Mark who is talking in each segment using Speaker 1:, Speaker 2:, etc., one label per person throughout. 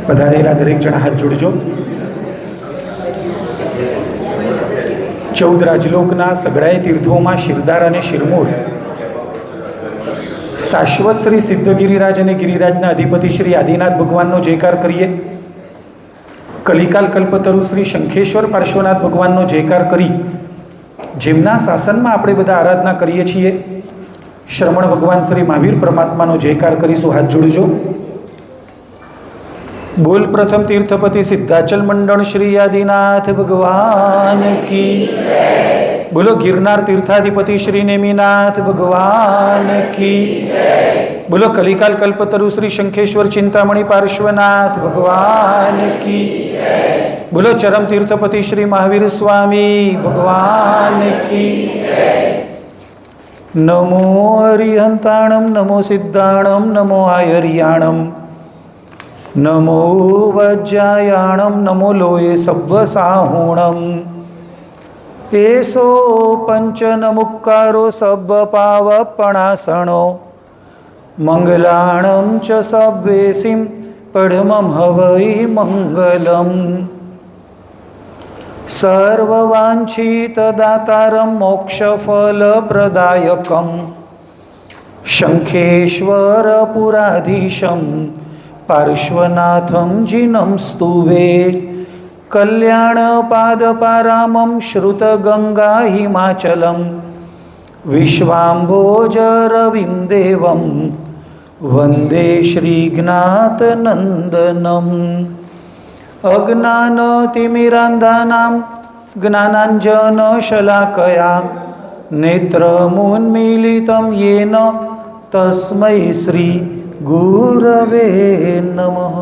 Speaker 1: પધારેલા દરેક જણા હાથ જોડજો. 14 રાજલોકના સગડાએ તીર્થોમાં શિરદાર અને શિરમૂર શાશ્વત શ્રી સિદ્ધ ગિરિરાજ અને ગિરિરાજના અધિપતિ શ્રી આદિનાથ ભગવાનનો જયકાર કરીએ. કલિકાલ કલ્પતરુ શ્રી શંખેશ્વર પાર્શ્વનાથ ભગવાનનો જયકાર કરી જેમના શાસનમાં આપણે બધા આરાધના કરીએ છીએ શ્રમણ ભગવાન શ્રી મહાવીર પરમાત્માનો જયકાર કરીશું. હાથ જોડજો. બોલ પ્રથમ તીર્થપતિ સિદ્ધાચલ મંડળ શ્રી આદિનાથ ભગવાન કી. બોલો ગિરનાર તીર્થાધિપતિ શ્રી નેમિનાથ ભગવાન કી. બોલો કલિકાલ કલ્પતરુ શ્રી શંખેશ્વર ચિંતામણી પાર્શ્વનાથ ભગવાન કી. બોલો ચરમ તીર્થપતિ શ્રી મહાવીર સ્વામી ભગવાન કી. નમો હરિહંતાણમ નમો સિદ્ધાણમ નમો આયર્યાણમ નમો વજ્જાયાણમ નમો લોય સબ્બસાહુણમ. એસો પંચનમુક્કારો સબ્બ પાવપણાસણો મંગલાણમ ચ સબ્વેસિમ પડમમ હવૈ મંગલમ. સર્વવાંછિતદાતારમ મોક્ષફલપ્રદાયકમ શંખેશ્વરપુરાધીશમ પાર્શ્વનાથમ જીનમ સ્તુવે. કલ્યાણપાદપારામમ શ્રુતગંગા હિમાચલમ વિશ્વાંભોજરવિમ દેવમ વંદે શ્રીજ્ઞાતનંદનમ. અજ્ઞાનતિમિરાંધાનાં જ્ઞાનાંજનશલાકયા નેત્રમુન્મીલિतं येन તસ્મૈ શ્રી ગુરવે નમઃ.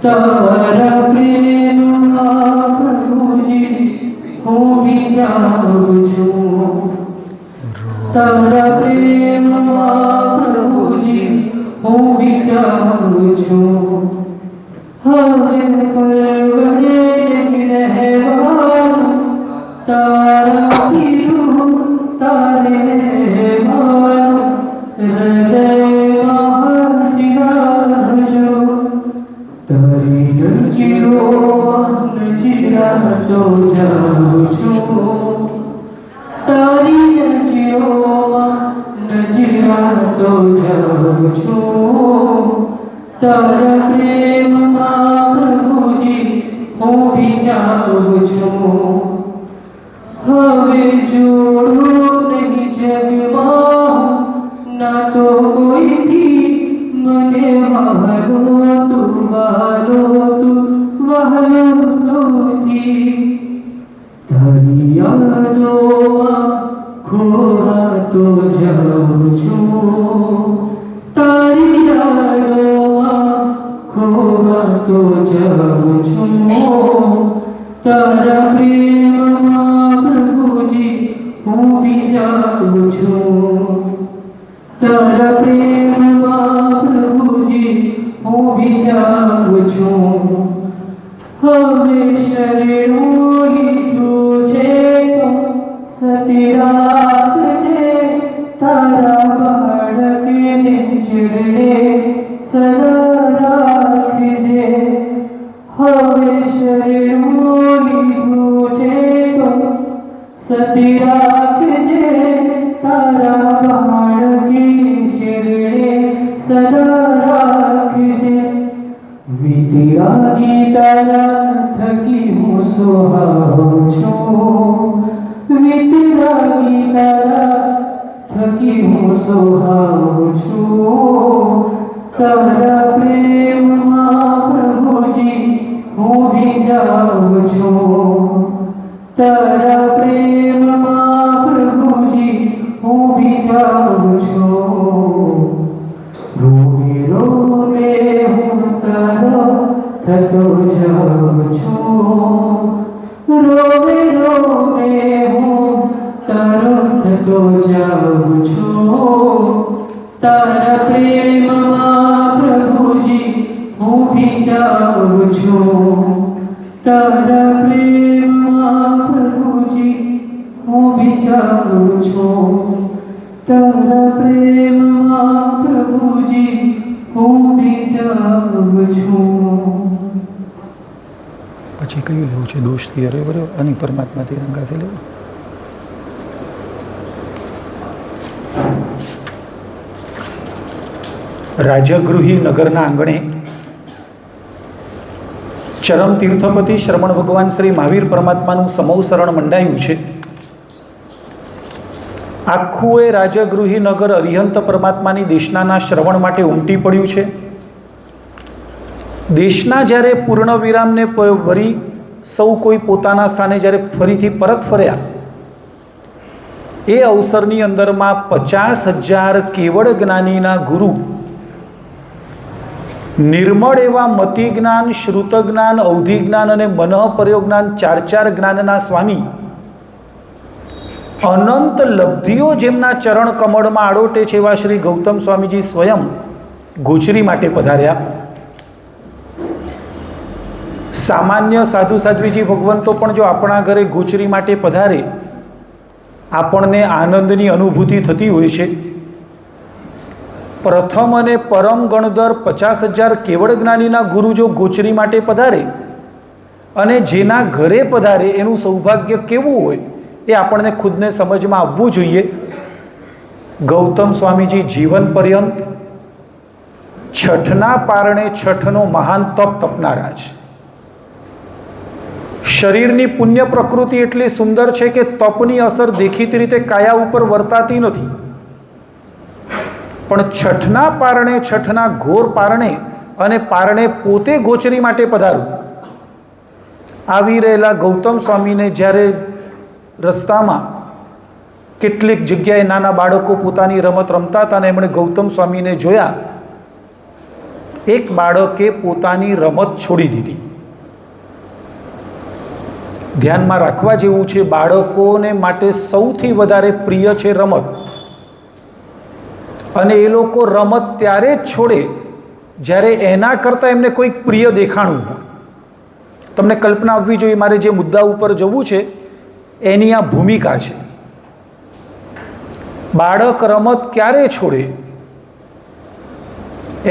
Speaker 2: તારા પ્રેમમાં પ્રભુજી હું ભી જાઉં છું. તારા પ્રેમમાં પ્રભુજી હું ભી જાઉં છું. હવે પરવડે નહીં રહેવાનું તારા પીરું તારે મારું હૃદયમાં જીરાજો. તારી નજીરાતો જાઉં છું. તારી નજીરાતો જાઉં છું. તારા પ્રેમમાં પ્રભુજી હું ભી જાઉં છું. હવે જોડું નહીં જગમાં ના તો કોઈથી મને વહાલો તું વહાલો સૌથી. તારી યાદોમાં ખોવાતો જાઉં છું. તારી યાદોમાં ખોવાતો જાઉં છું. તારા પ્રેમમાં પ્રભુજી હું ભી જાઉં છું. તારા પ્રેમમાં પ્રભુજી હું ભી જાઉં છું. હવે શરણું લીધું છે તો સતી રાખજે. તારા બાળકને છેડે સદા રાખજે. હવે શરણું લીધું છે તો સતી રાખજે. તારા બાળકને છેડે સદા રાખજે. વિતરાગી તારા થકી હું સોહાવું છું. વિતરાગી તારા થકી હું સોહાવું છું. તારા પ્રેમમાં પ્રભુજી હું ભી જાઉં છું. તારા પ્રેમમાં પ્રભુજી હું ભી જાઉં છું. રોમે રોમે થતો જાઉં છું, રોવે રોવે હું તારો થતો જાઉં છું, તારા પ્રેમમાં પ્રભુજી હું ભીજાઉં છું, તારા પ્રેમમાં પ્રભુજી હું ભીજાઉં છું, તારા પ્રેમમાં પ્રભુજી હું ભીજાઉં છું.
Speaker 1: પછી કયું લેવું છે? દોષથી અરે બરાબર અને પરમાત્માથી રંગાથી લેવું. રાજગૃહી નગરના આંગણે ચરમ તીર્થપતિ શ્રમણ ભગવાન શ્રી મહાવીર પરમાત્માનું સમવસરણ મંડાયું છે. આખું એ રાજગૃહી નગર અરિહંત પરમાત્માની દેશનાના શ્રવણ માટે ઉમટી પડ્યું છે. દેશના જ્યારે પૂર્ણ વિરામને વળી સૌ કોઈ પોતાના સ્થાને જ્યારે ફરીથી પરત ફર્યા, એ અવસરની અંદરમાં 50,000 કેવળ જ્ઞાનીના ગુરુ, નિર્મળ એવા મતિ જ્ઞાન, શ્રુત જ્ઞાન, અવધિ જ્ઞાન અને મનઃપર્યો જ્ઞાન, ચાર જ્ઞાનના સ્વામી, અનંત લબ્ધિઓ જેમના ચરણ કમળમાં આડોટે છે એવા શ્રી ગૌતમ સ્વામીજી સ્વયં ગોચરી માટે પધાર્યા. સામાન્ય સાધુ સાધ્વીજી ભગવંતો પણ જો આપણા ઘરે ગોચરી માટે પધારે, આપણને આનંદની અનુભૂતિ થતી હોય છે. પ્રથમ અને પરમ ગણધર 50,000 કેવળ જ્ઞાનીના ગુરુ જો ગોચરી માટે પધારે અને જેના ઘરે પધારે એનું સૌભાગ્ય કેવું હોય એ આપણને ખુદને સમજમાં આવવું જોઈએ. ગૌતમ સ્વામીજી જીવન પર્યંત છઠના પારણે છઠનો મહાન તપ તપનારા છે. શરીરની પુણ્ય પ્રકૃતિ એટલી સુંદર છે કે તપની અસર દેખીતી રીતે કાયા ઉપર વર્તાતી નથી, પણ છઠના પારણે છઠના ઘોર પારણે અને પારણે પોતે ગોચરી માટે પધારું આવી રહેલા ગૌતમ સ્વામીને જ્યારે રસ્તામાં કેટલીક જગ્યાએ નાના બાળકો પોતાની રમત રમતા હતા અને એમણે ગૌતમ સ્વામીને જોયા. એક બાળકે પોતાની રમત છોડી દીધી. ધ્યાનમાં રાખવા જેવું છે, બાળકોને માટે સૌથી વધારે પ્રિય છે રમત, અને એ લોકો રમત ત્યારે જ છોડે જ્યારે એના કરતાં એમને કોઈક પ્રિય દેખાણું હોય. તમને કલ્પના આવવી જોઈએ, મારે જે મુદ્દા ઉપર જવું છે એની આ ભૂમિકા છે. બાળક રમત ક્યારે છોડે?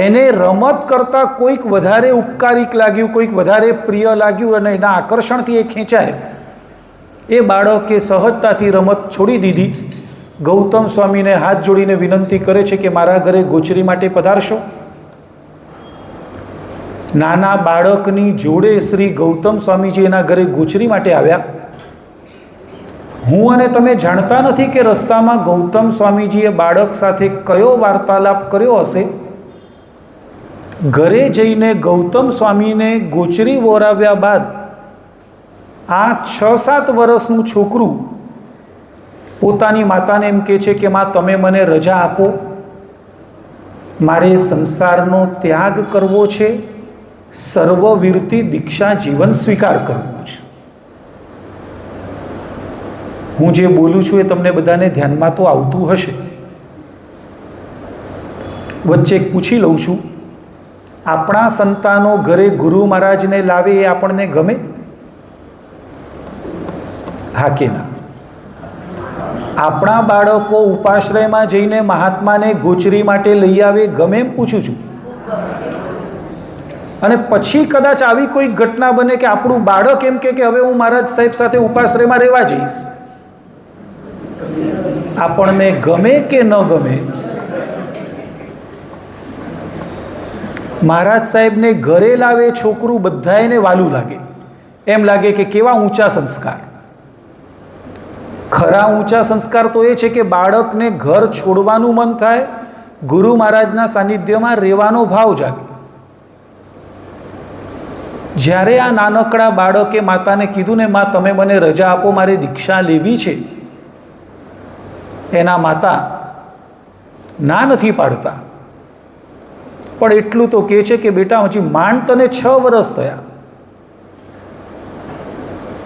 Speaker 1: એને રમત કરતાં કોઈક વધારે ઉપકારિક લાગ્યું, કોઈક વધારે પ્રિય લાગ્યું અને એના આકર્ષણથી એ ખેંચાય, એ બાળકે સહજતાથી રમત છોડી દીધી. ગૌતમ સ્વામીને હાથ જોડીને વિનંતી કરે છે કે મારા ઘરે ગોચરી માટે પધારશો. નાના બાળકની જોડે શ્રી ગૌતમ સ્વામીજી એના ઘરે ગોચરી માટે આવ્યા. હું અને તમે જાણતા નથી કે રસ્તામાં ગૌતમ સ્વામીજીએ બાળક સાથે કયો વાર્તાલાપ કર્યો હશે. ઘરે જઈને ગૌતમ સ્વામીને ગોચરી વોરાવ્યા બાદ આ 6-7 વર્ષનું છોકરું પોતાની માતાને એમ કહે છે કે માં, તમે મને રજા આપો, મારે સંસારનો ત્યાગ કરવો છે, સર્વવીરતી દીક્ષા જીવન સ્વીકાર કરવો છે. હું જે બોલું છું એ તમને બધાને ધ્યાનમાં તો આવતું હશે. વચ્ચે એક પૂછી લઉં છું, આપણા સંતાનો ઘરે ગુરુ મહારાજને લાવે એ આપણને ગમે? હા કે ના? આપણા બાળકો ઉપાશ્રયમાં જઈને મહાત્માને ગોચરી માટે લઈ આવે, ગમે એમ પૂછું છું. અને પછી કદાચ આવી કોઈ ઘટના બને કે આપણું બાળક એમ કે હવે હું મહારાજ સાહેબ સાથે ઉપાશ્રયમાં રહેવા જઈશ, આપણને ગમે કે ન ગમે? મહારાજ સાહેબને ઘરે લાવે છોકરું બધાને વાલું લાગે, એમ લાગે કે કેવા ઊંચા સંસ્કાર. ખરા ઊંચા સંસ્કાર તો એ છે કે બાળકને ઘર છોડવાનું મન થાય, ગુરુ મહારાજના સાનિધ્યમાં રહેવાનો ભાવ જાગે. જ્યારે આ નાનકડા બાળકે માતાને કીધું ને, માં તમે મને રજા આપો, મારે દીક્ષા લેવી છે, એના માતા ના નથી પાડતા. પણ એટલું તો કહે છે કે બેટા હજી માંડ તને 6 વર્ષ થયા,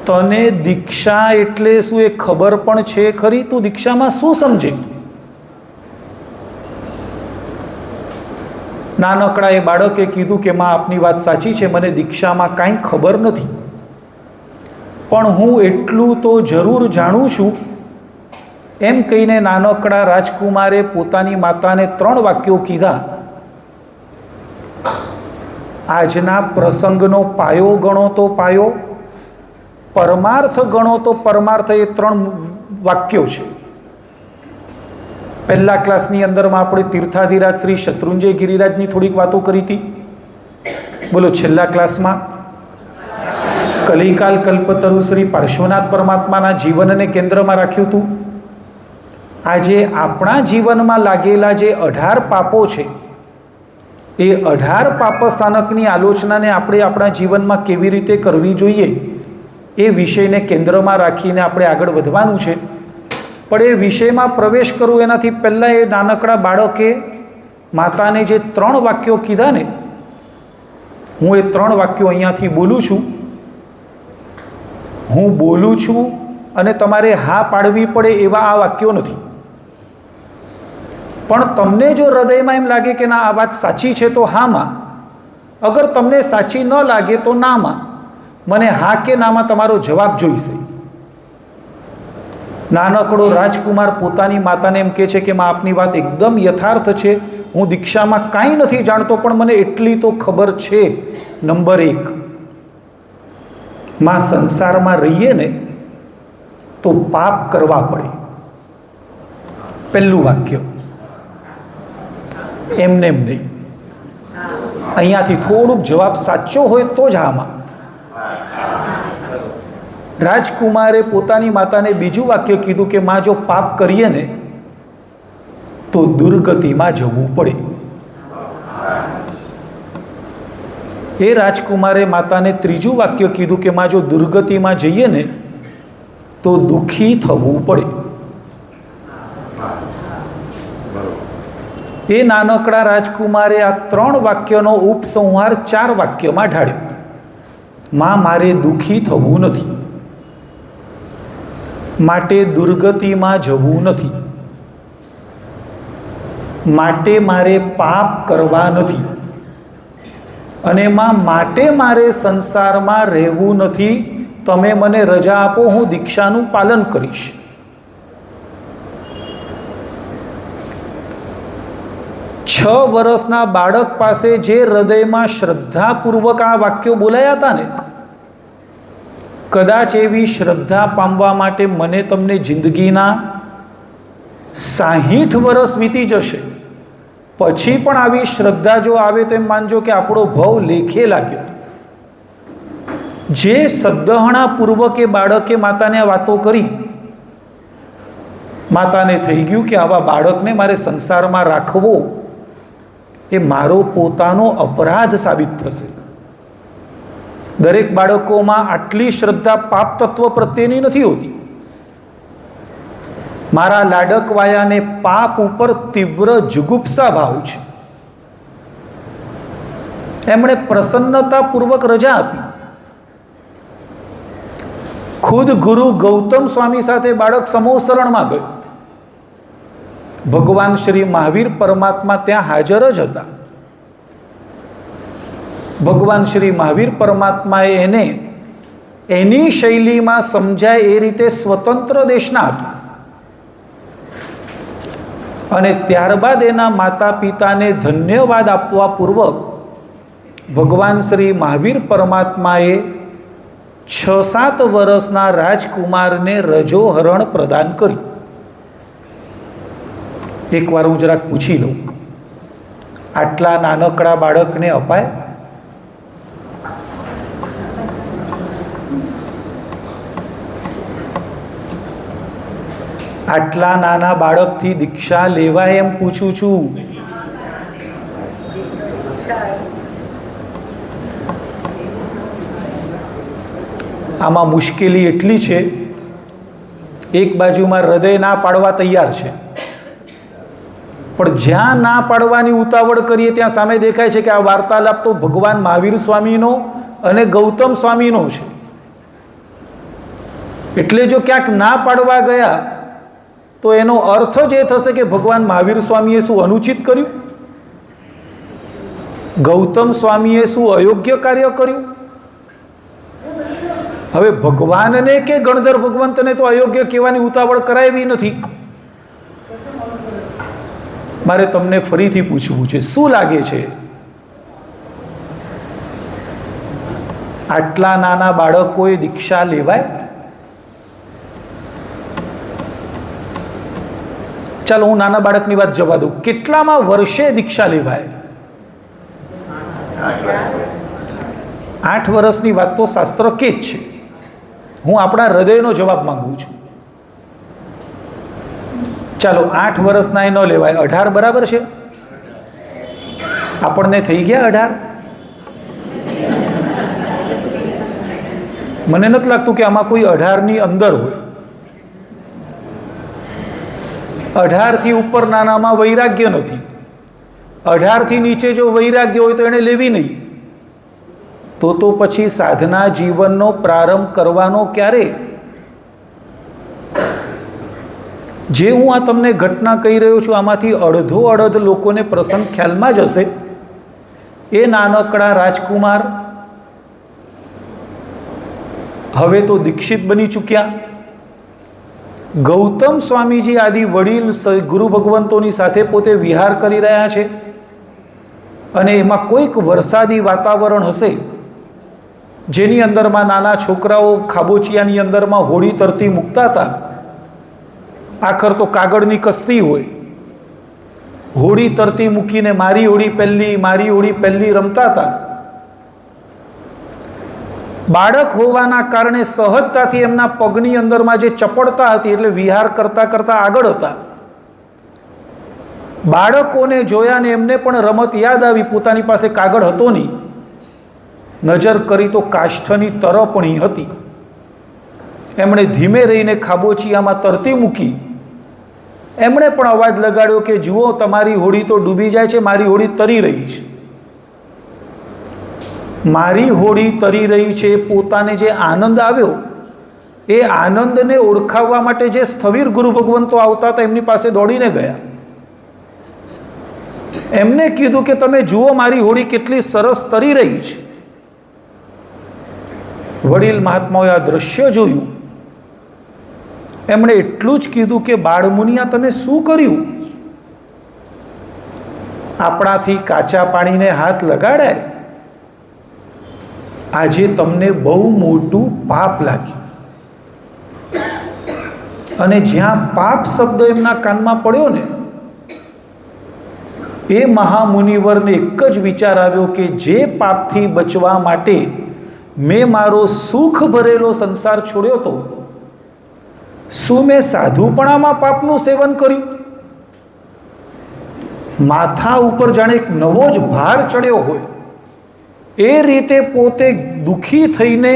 Speaker 1: તને દીક્ષા એટલે શું એ ખબર પણ છે ખરી? તું દીક્ષામાં શું સમજે? નાનકડા એ બાળકે કીધું કે માં આપની વાત સાચી છે, મને દીક્ષામાં કાંઈ ખબર નથી, પણ હું એટલું તો જરૂર જાણું છું. એમ કહીને નાનકડા રાજકુમારે પોતાની માતાને 3 વાક્યો કીધા. આજના પ્રસંગનો પાયો ગણો તો પાયો, પરમાર્થ ગણો તો પરમાર્થ. એ 3 વાક્યો છે. પહેલા ક્લાસની અંદરમાં આપણે તીર્થાધિરાજ શ્રી શત્રુંજય ગિરિરાજની થોડીક વાતો કરી હતી. બોલો, છેલ્લા ક્લાસમાં કલિકાલ કલ્પતરુ શ્રી પાર્શ્વનાથ પરમાત્માના જીવનને કેન્દ્રમાં રાખ્યું હતું. આજે આપણા જીવનમાં લાગેલા જે 18 પાપો છે, એ 18 પાપ સ્થાનકની આલોચનાને આપણે આપણા જીવનમાં કેવી રીતે કરવી જોઈએ એ વિષયને કેન્દ્રમાં રાખીને આપણે આગળ વધવાનું છે. પણ એ વિષયમાં પ્રવેશ કરવું એનાથી પહેલાં એ નાનકડા બાળકે માતાને જે 3 વાક્યો કીધા ને, હું એ 3 વાક્યો અહીંયાથી બોલું છું. હું બોલું છું અને તમારે હા પાડવી પડે એવા આ વાક્યો નથી. પણ તમને જો હૃદયમાં એમ લાગે કે ના આ વાત સાચી છે તો હામાં, અગર તમને સાચી ન લાગે તો નામાં. મને હા કે નામાં તમારો જવાબ જોઈશે. નાનકડો રાજકુમાર પોતાની માતાને એમ કહે છે કે માં આપની વાત એકદમ યથાર્થ છે, હું દીક્ષામાં કાંઈ નથી જાણતો, પણ મને એટલી તો ખબર છે. નંબર 1, માં સંસારમાં રહીએ ને તો પાપ કરવા પડે. પહેલું વાક્ય. એમને એમ નહીં. અહીંયાથી થોડુંક જવાબ સાચો હોય તો જ આમાં. રાજકુમારે પોતાની માતાને બીજું વાક્ય કીધું કે માં જો પાપ કરીએ ને તો દુર્ગતિમાં જવું પડે. એ રાજકુમારે માતાને ત્રીજું વાક્ય કીધું કે માં જો દુર્ગતિમાં જઈએ ને તો દુઃખી થવું પડે. એ નાનકડા રાજકુમારે આ 3 વાક્યનો ઉપસંહાર 4 વાક્યમાં ઢાળ્યો. માં મારે દુઃખી થવું નથી, માટે દુર્ગતિમાં જવું નથી, માટે મારે પાપ કરવા નથી, અને માટે મારે સંસારમાં રહેવું નથી. તમે મને રજા આપો, હું દીક્ષાનું પાલન કરીશ. છ વર્ષના બાળક પાસે જે હૃદયમાં શ્રદ્ધાપૂર્વક આ વાક્યો બોલાયા હતા ને, કદાચ એવી શ્રદ્ધા પામવા માટે મને તમને જિંદગીના 60 વર્ષ વીતી જશે. પછી પણ આવી શ્રદ્ધા જો આવે તો એમ માનજો કે આપણો ભવ લેખે લાગ્યો. જે સદ્દહણાપૂર્વક એ બાળકે માતાને આ વાતો કરી, માતાને થઈ ગયું કે આવા બાળકને મારે સંસારમાં રાખવો એ મારો પોતાનો અપરાધ સાબિત થશે. દરેક બાળકોમાં આટલી શ્રદ્ધા પાપ તત્વ પ્રત્યેની નથી હોતી. મારા લાડકવાયાને પાપ ઉપર તીવ્ર જુગુપ્સા ભાવ છે. એમણે પ્રસન્નતાપૂર્વક રજા આપી. ખુદ ગુરુ ગૌતમ સ્વામી સાથે બાળક સમોસરણમાં ગયું. ભગવાન શ્રી મહાવીર પરમાત્મા ત્યાં હાજર જ હતા. ભગવાન શ્રી મહાવીર પરમાત્માએ એને એની શૈલીમાં સમજાય એ રીતે સ્વતંત્ર દેશના આપી. અને ત્યારબાદ એના માતા પિતાને ધન્યવાદ આપવા પૂર્વક ભગવાન શ્રી મહાવીર પરમાત્માએ 6-7 વર્ષના રાજકુમારને રજોહરણ પ્રદાન કર્યું. એકવાર હું જરાક પૂછી લઉં, આટલા નાનકડા બાળકને અપાય? આટલા નાના બાળકથી દીક્ષા લેવાય એમ પૂછું છું. આમાં મુશ્કેલી એટલી છે, એક બાજુમાં હૃદય ના પાડવા તૈયાર છે, પણ જ્યાં ના પાડવાની ઉતાવળ કરીએ ત્યાં સામે દેખાય છે કે આ વાર્તાલાપ તો ભગવાન મહાવીર સ્વામીનો અને ગૌતમ સ્વામીનો છે. એટલે જો ક્યાંક ના પાડવા ગયા તો એનો અર્થ જ એ થશે કે ભગવાન મહાવીર સ્વામીએ શું અનુચિત કર્યું, ગૌતમ સ્વામીએ શું અયોગ્ય કાર્ય કર્યું. હવે ભગવાનને કે ગણધર ભગવંતને તો અયોગ્ય કહેવાની ઉતાવળ કરાવી નથી. મારે તમને ફરીથી પૂછવું છે, શું લાગે છે આટલા નાના બાળકોએ દીક્ષા લેવાય? ચાલો હું નાના બાળકની વાત જવા દઉં. કેટલામાં વર્ષે દીક્ષા લેવાય? 8 વર્ષની વાત તો શાસ્ત્ર કે જ છે. હું આપણા હૃદયનો જવાબ માંગુ છું. ચાલો 8 વર્ષના એ ન લેવાય, 18 બરાબર છે? આપણને થઈ ગયા 18? મને નથી લાગતું કે આમાં કોઈ 18ની અંદર હોય. 18 થી ઉપર નાનામાં વૈરાગ્ય નથી. 18 થી નીચે જો વૈરાગ્ય હોય તો એને લેવી નહીં. તો પછી સાધના જીવનનો પ્રારંભ કરવાનો ક્યારે? જે હું આ તમને ઘટના કહી રહ્યો છું આમાંથી અડધ લોકોને પ્રસંગ ખ્યાલમાં જ હશે. એ નાનકડા રાજકુમાર હવે તો દીક્ષિત બની ચૂક્યા. ગૌતમ સ્વામીજી આદિ વડીલ ગુરુ ભગવંતોની સાથે પોતે વિહાર કરી રહ્યા છે અને એમાં કોઈક વરસાદી વાતાવરણ હશે જેની અંદરમાં નાના છોકરાઓ ખાબોચિયાની અંદરમાં હોડી તરતી મૂકતા હતા. આખર તો કાગળની કસ્તી હોય, હોડી તરતી મૂકીને મારી હોડી પહેલી રમતા હતા. બાળક હોવાના કારણે સહજતાથી એમના પગની અંદરમાં જે ચપળતા હતી એટલે વિહાર કરતા કરતા આગળ હતા. બાળકોને જોયા ને એમને પણ રમત યાદ આવી. પોતાની પાસે કાગળ હતો નહીં. નજર કરી તો કાષ્ઠની તરપણી હતી. એમણે ધીમે રહીને ખાબોચિયામાં તરતી મૂકી. એમણે પણ અવાજ લગાડ્યો કે જુઓ, તમારી હોડી તો ડૂબી જાય છે, મારી હોડી તરી રહી છે. મારી હોડી તરી રહી છે. પોતાને જે આનંદ આવ્યો એ આનંદને ઓળખાવવા માટે જે સ્થવિર ગુરુ ભગવંતો આવતા હતા એમની પાસે દોડીને ગયા. એમને કીધું કે તમે જુઓ મારી હોડી કેટલી સરસ તરી રહી છે. વડીલ મહાત્માઓએ આ દ્રશ્ય જોયું. એમણે એટલું જ કીધું કે બાળમુનિયા તમે શું કર્યું? આપણાથી કાચા પાણીને હાથ લગાડાય. આજે તમને બહુ મોટું પાપ લાગ્યું. અને જ્યાં પાપ શબ્દ એમના કાનમાં પડ્યો ને એ મહામુનિવરને એક જ વિચાર આવ્યો કે જે પાપથી બચવા માટે મેં મારો સુખ ભરેલો સંસાર છોડ્યો હતો, શું મેં સાધુપણામાં પાપનું સેવન કર્યું? માથા ઉપર જાણે એક નવો જ ભાર ચડ્યો હોય એ રીતે પોતે દુઃખી થઈને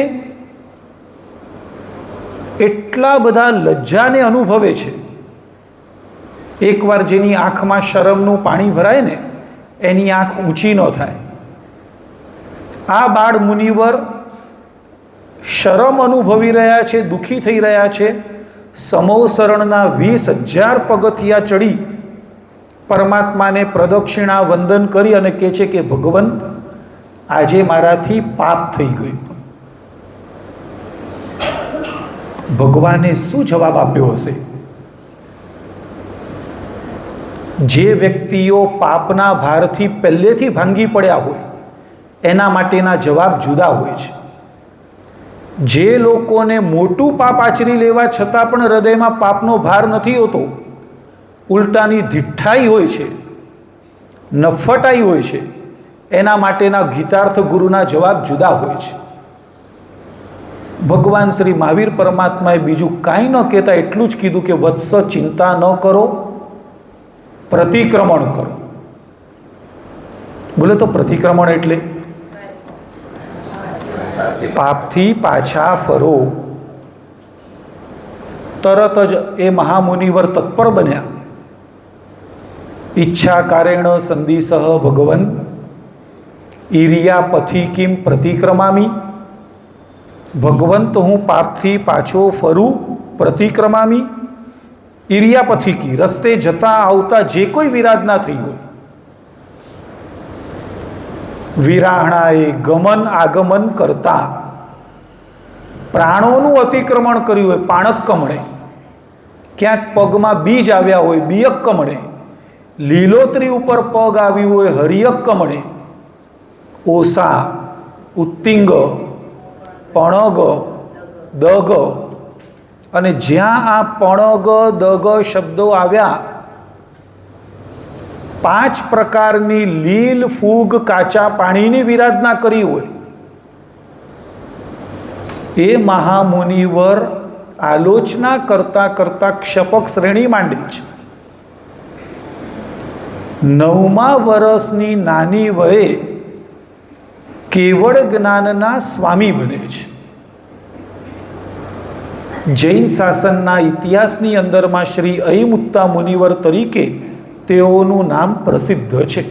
Speaker 1: એટલા બધા લજ્જાને અનુભવે છે. એકવાર જેની આંખમાં શરમનું પાણી ભરાય ને એની આંખ ઊંચી ન થાય. આ બાળ મુનિવર શરમ અનુભવી રહ્યા છે, દુઃખી થઈ રહ્યા છે. સમોસરણના 20,000 પગથિયા ચડી પરમાત્માને પ્રદક્ષિણા વંદન કરી અને કહે છે કે ભગવંત, આજે મારાથી પાપ થઈ ગયું. ભગવાને શું જવાબ આપ્યો હશે? જે વ્યક્તિઓ પાપના ભારથી પહેલેથી ભાંગી પડ્યા હોય એના માટેના જવાબ જુદા હોય છે. જે લોકોને મોટું પાપ આચરી લેવા છતાં પણ હૃદયમાં પાપનો ભાર નથી હોતો, ઉલટાની ધિઠ્ઠાઈ હોય છે, નફટાઈ હોય છે, એના માટેના ગીતાર્થ ગુરુના જવાબ જુદા હોય છે. ભગવાન શ્રી મહાવીર પરમાત્માએ બીજું કાંઈ ન કહેતા એટલું જ કીધું કે વત્સ, ચિંતા ન કરો, પ્રતિક્રમણ કરો. બોલે તો પ્રતિક્રમણ એટલે પાપથી પાછા ફરો. તરત જ એ મહામુનિવર તત્પર બન્યા ઈચ્છા કારેણ સંદિસહ ભગવન ઈરિયા પથી કિમ પ્રતિક્રમામી. ભગવંત હું પાપથી પાછો ફરું પ્રતિક્રમામી. ઈરિયા પથિકી રસ્તે જતા આવતા જે કોઈ વિરાધના થઈ હોય, વિરાહણાએ ગમન આગમન કરતા પ્રાણોનું અતિક્રમણ કર્યું હોય, પાણક કમળે ક્યાંક પગમાં બીજ આવ્યા હોય, બિયક કમળે લીલોતરી ઉપર પગ આવ્યું હોય, હરિયક કમળે ઓસા ઉત્તિંગ પણગ દગ, અને જ્યાં આ પણગ દગ શબ્દો આવ્યા, 5 પ્રકારની લીલ ફૂગ કાચા પાણીની વિરાધના કરી હોય, એ મહામુનિવર આલોચના કરતા કરતા ક્ષપક શ્રેણી માંડી છે. 9મા વર્ષની નાની વયે કેવળ જ્ઞાનના સ્વામી બને છે. જૈન શાસનના ઇતિહાસની અંદરમાં શ્રી અયિમુત્તા મુનિવર તરીકે તેઓનું નામ પ્રસિદ્ધ છે.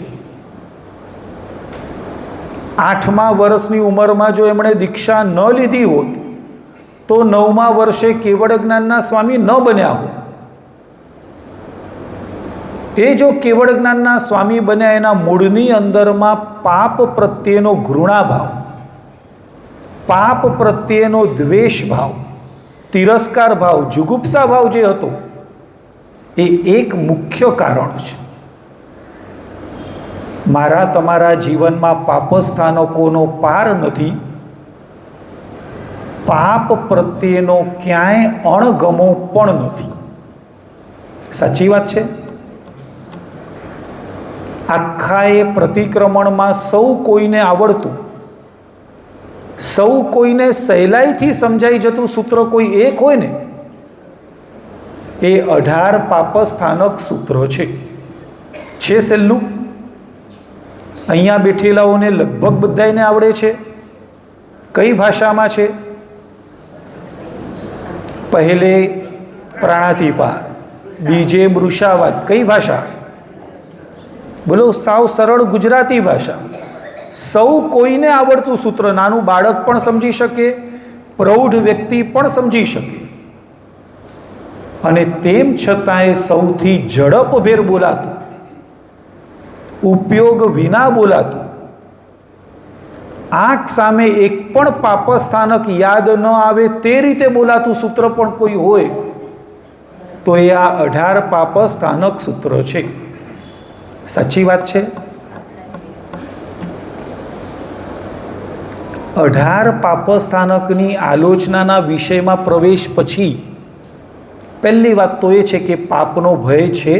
Speaker 1: 8મા વર્ષની ઉંમરમાં જો એમણે દીક્ષા ન લીધી હોત તો 9મા વર્ષે કેવળ જ્ઞાનના સ્વામી ન બન્યા હોત. એ જો કેવળ જ્ઞાનના સ્વામી બન્યા, એના મૂળની અંદરમાં પાપ પ્રત્યેનો ઘૃણાભાવ, પાપ પ્રત્યેનો દ્વેષ ભાવ, તિરસ્કાર ભાવ, જુગુપ્સા ભાવ જે હતો, એ એક મુખ્ય કારણ છે. મારા તમારા જીવનમાં પાપસ્થાનકોનો પાર નથી. પાપ પ્રત્યેનો ક્યાંય અણગમો પણ નથી. સાચી વાત છે. આખા એ પ્રતિક્રમણમાં સૌ કોઈને આવડતું, સૌ કોઈને સહેલાઈથી સમજાઈ જતું સૂત્ર કોઈ એક હોય ને, એ 18 પાપસ્થાનક સૂત્ર છે. સહેલું, અહીંયા બેઠેલાઓને લગભગ બધાને આવડે છે. કઈ ભાષામાં છે? પહેલે પ્રાણાતિપાત, બીજે મૃષાવાદ. કઈ ભાષા? બોલો, સાવ સરળ ગુજરાતી ભાષા. સૌ કોઈને આવડતું સૂત્ર, નાનું બાળક પણ સમજી શકે, પ્રૌઢ વ્યક્તિ પણ સમજી શકે, અને તેમ છતાંય સૌથી ઝડપભેર બોલાતું, ઉપયોગ વિના બોલાતું, આંખ સામે એક પણ પાપસ્થાનક યાદ ન આવે તે રીતે બોલાતું સૂત્ર પણ કોઈ હોય તો એ આ 18 પાપસ્થાનક સૂત્ર છે. સાચી વાત છે. 18 પાપસ્થાનકની આલોચનાના વિષયમાં પ્રવેશ પછી પહેલી વાત તો એ છે કે પાપનો ભય છે.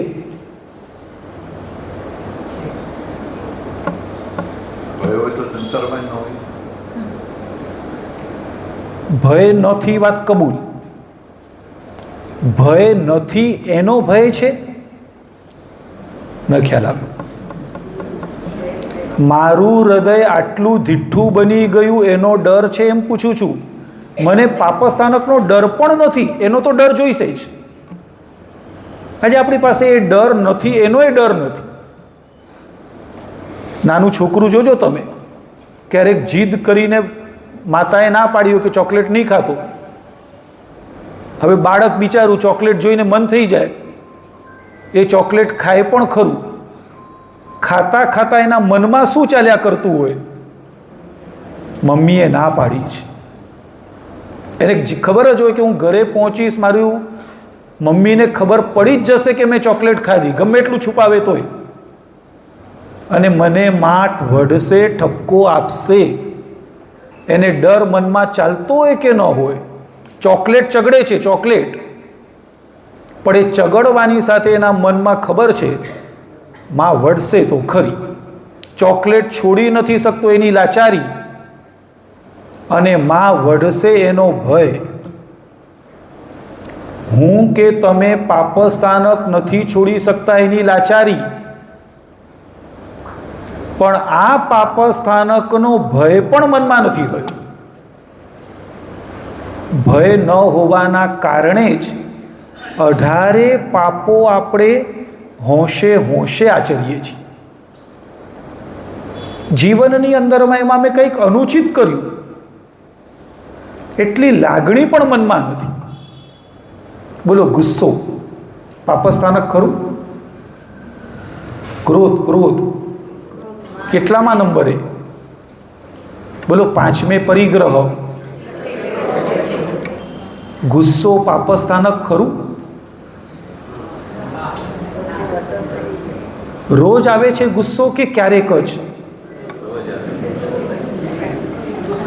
Speaker 1: ભય નથી, વાત કબૂલ. ભય નથી એનો ભય છે, ન ખ્યાલ આવ્યો. મારું હૃદય આટલું ઢીઠું બની ગયું એનો ડર છે એમ પૂછું છું. મને પાપસ્થાનકનો ડર પણ નથી, એનો તો ડર જોઈશે જ. આજે આપણી પાસે એ ડર નથી, એનો એ ડર નથી. નાનું છોકરું જોજો તમે, ક્યારેક જીદ કરીને માતાએ ના પાડ્યું કે ચોકલેટ નહીં ખાતો. હવે બાળક બિચારું ચોકલેટ જોઈને મન થઈ જાય, એ ચોકલેટ ખાય પણ ખરું. ખાતા ખાતા એના મનમાં શું ચાલ્યા કરતું હોય? મમ્મીએ ના પાડી છે. એને ખબર જ હોય કે હું ઘરે પહોંચીશ, મારું મમ્મીને ખબર પડી જ જશે કે મેં ચોકલેટ ખાધી, ગમે એટલું છુપાવે તોય. અને મને માઠ વઢશે, ઠપકો આપશે. એને ડર મનમાં ચાલતો હોય કે ન હોય. ચોકલેટ ચગડે છે, ચોકલેટ, પણ એ ચગડવાની સાથે એના મનમાં ખબર છે માં વઢશે તો ખરી. ચોકલેટ છોડી નથી શકતો એની લાચારી, અને માં વઢશે એનો ભય. હું કે તમે પાપસ્થાનક નથી છોડી શકતા એની લાચારી, પણ આ પાપસ્થાનકનો ભય પણ મનમાં નથી રહ્યો. ભય ન હોવાના કારણે જ 18 પાપો આપણે હોંશે હોંશે આચરીએ છીએ. જીવનની અંદરમાં એમાં મેં કંઈક અનુચિત કર્યું એટલી લાગણી પણ મનમાં નથી. બોલો, ગુસ્સો પાપસ્થાનક ખરું? ક્રોધ, ક્રોધ કેટલામાં નંબરે? બોલો, 5મે પરિગ્રહ. ગુસ્સો પાપસ્થાનક ખરું? રોજ આવે છે ગુસ્સો કે ક્યારેક જ?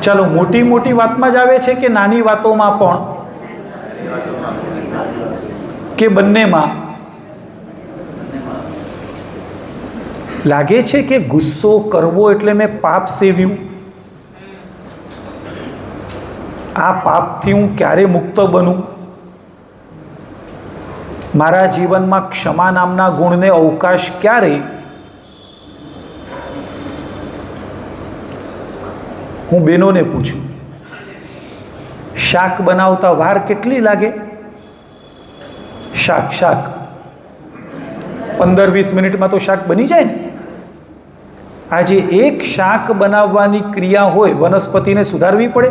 Speaker 1: ચાલો, મોટી મોટી વાતમાં જ આવે છે કે નાની વાતોમાં પણ, કે બંનેમાં? લાગે છે કે ગુસ્સો કરવો એટલે મેં પાપ સેવ્યું, આ પાપથી હું ક્યારે મુક્ત બનું, મારા જીવનમાં ક્ષમા નામના ગુણને અવકાશ ક્યારે? હું બહેનોને પૂછું, શાક બનાવતા વાર કેટલી લાગે? શાક 15-20 મિનિટમાં તો શાક બની જાય ને. આજે એક શાક બનાવવાની ક્રિયા હોય, વનસ્પતિને સુધારવી પડે.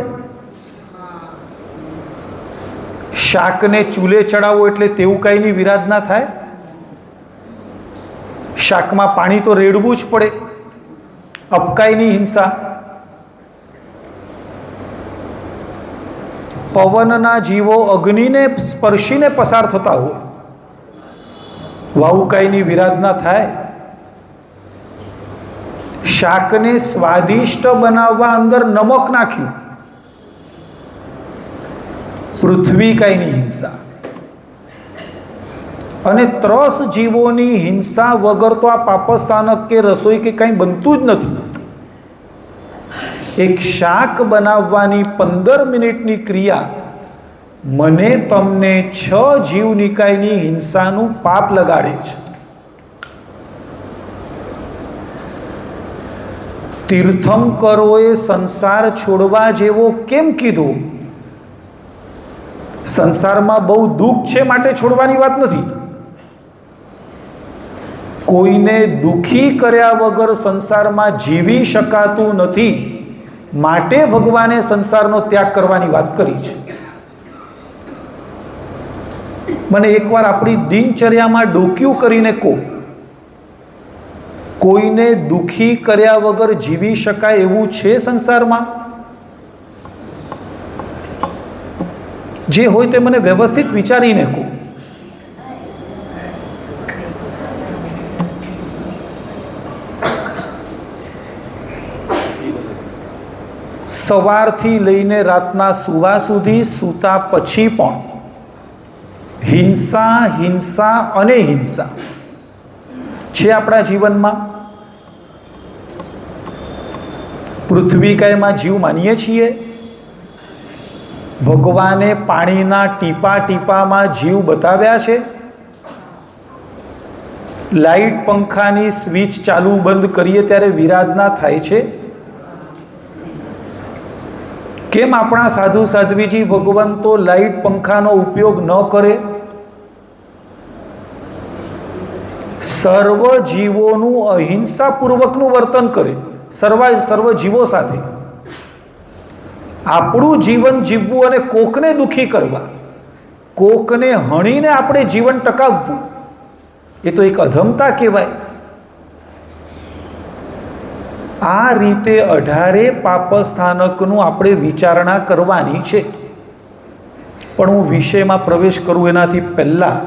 Speaker 1: શાકને ચૂલે ચડાવો એટલે તેવું કાંઈની વિરાધના થાય. શાકમાં પાણી તો રેડવું જ પડે. અપકાયની હિંસા. પવનના જીવો અગ્નિને સ્પર્શીને પસાર થતા હોય, વાહુકાઈની વિરાધના થાય. શાકને સ્વાદિષ્ટ બનાવવા અંદર નમક નાખ્યું, પૃથ્વી કાઈની હિંસા. અને 3 જીવોની હિંસા વગર તો આ પાપસ્થાનક કે રસોઈ કે કંઈ બનતું જ નથી. એક શાક બનાવવાની 15 મિનિટની ક્રિયા મને તમને 6 જીવ નિકાયની હિંસાનું પાપ લગાડે છે. તીર્થંકરોએ સંસાર છોડવા જેવો કેમ કીધો? સંસારમાં બહુ દુઃખ છે માટે છોડવાની વાત નથી. કોઈને દુઃખી કર્યા વગર સંસારમાં જીવી શકાતું નથી માટે ભગવાને સંસારનો ત્યાગ કરવાની વાત કરી છે. મને એકવાર આપણી દિનચર્યામાં ડોક્યું કરીને કહો, કોઈને દુઃખી કર્યા વગર જીવી શકાય એવું છે સંસારમાં? જે હોય તે મને વ્યવસ્થિત વિચારીને કહો. સવારથી લઈને રાતના સૂવા સુધી, સૂતા પછી પણ હિંસા, હિંસા અને હિંસા છે આપણા જીવનમાં. પૃથ્વીકાયમાં જીવ માનીએ છીએ. ભગવાને પાણીના ટીપા ટીપામાં જીવ બતાવ્યા છે. લાઈટ પંખાની સ્વિચ ચાલુ બંધ કરીએ ત્યારે વિરાધના થાય છે. કેમ આપણા સાધુ સાધ્વીજી ભગવાન તો લાઈટ પંખાનો ઉપયોગ ન કરે? સર્વ જીવોનું અહિંસાપૂર્વકનું વર્તન કરે, સર્વ જીવો સાથે. આપણું જીવન જીવવું અને કોકને દુઃખી કરવા, કોકને હણીને આપણે જીવન ટકાવવું, એ તો એક અધમતા કહેવાય. આ રીતે 18 પાપસ્થાનકનું આપણે વિચારણા કરવાની છે. પણ હું વિષયમાં પ્રવેશ કરું એનાથી પહેલાં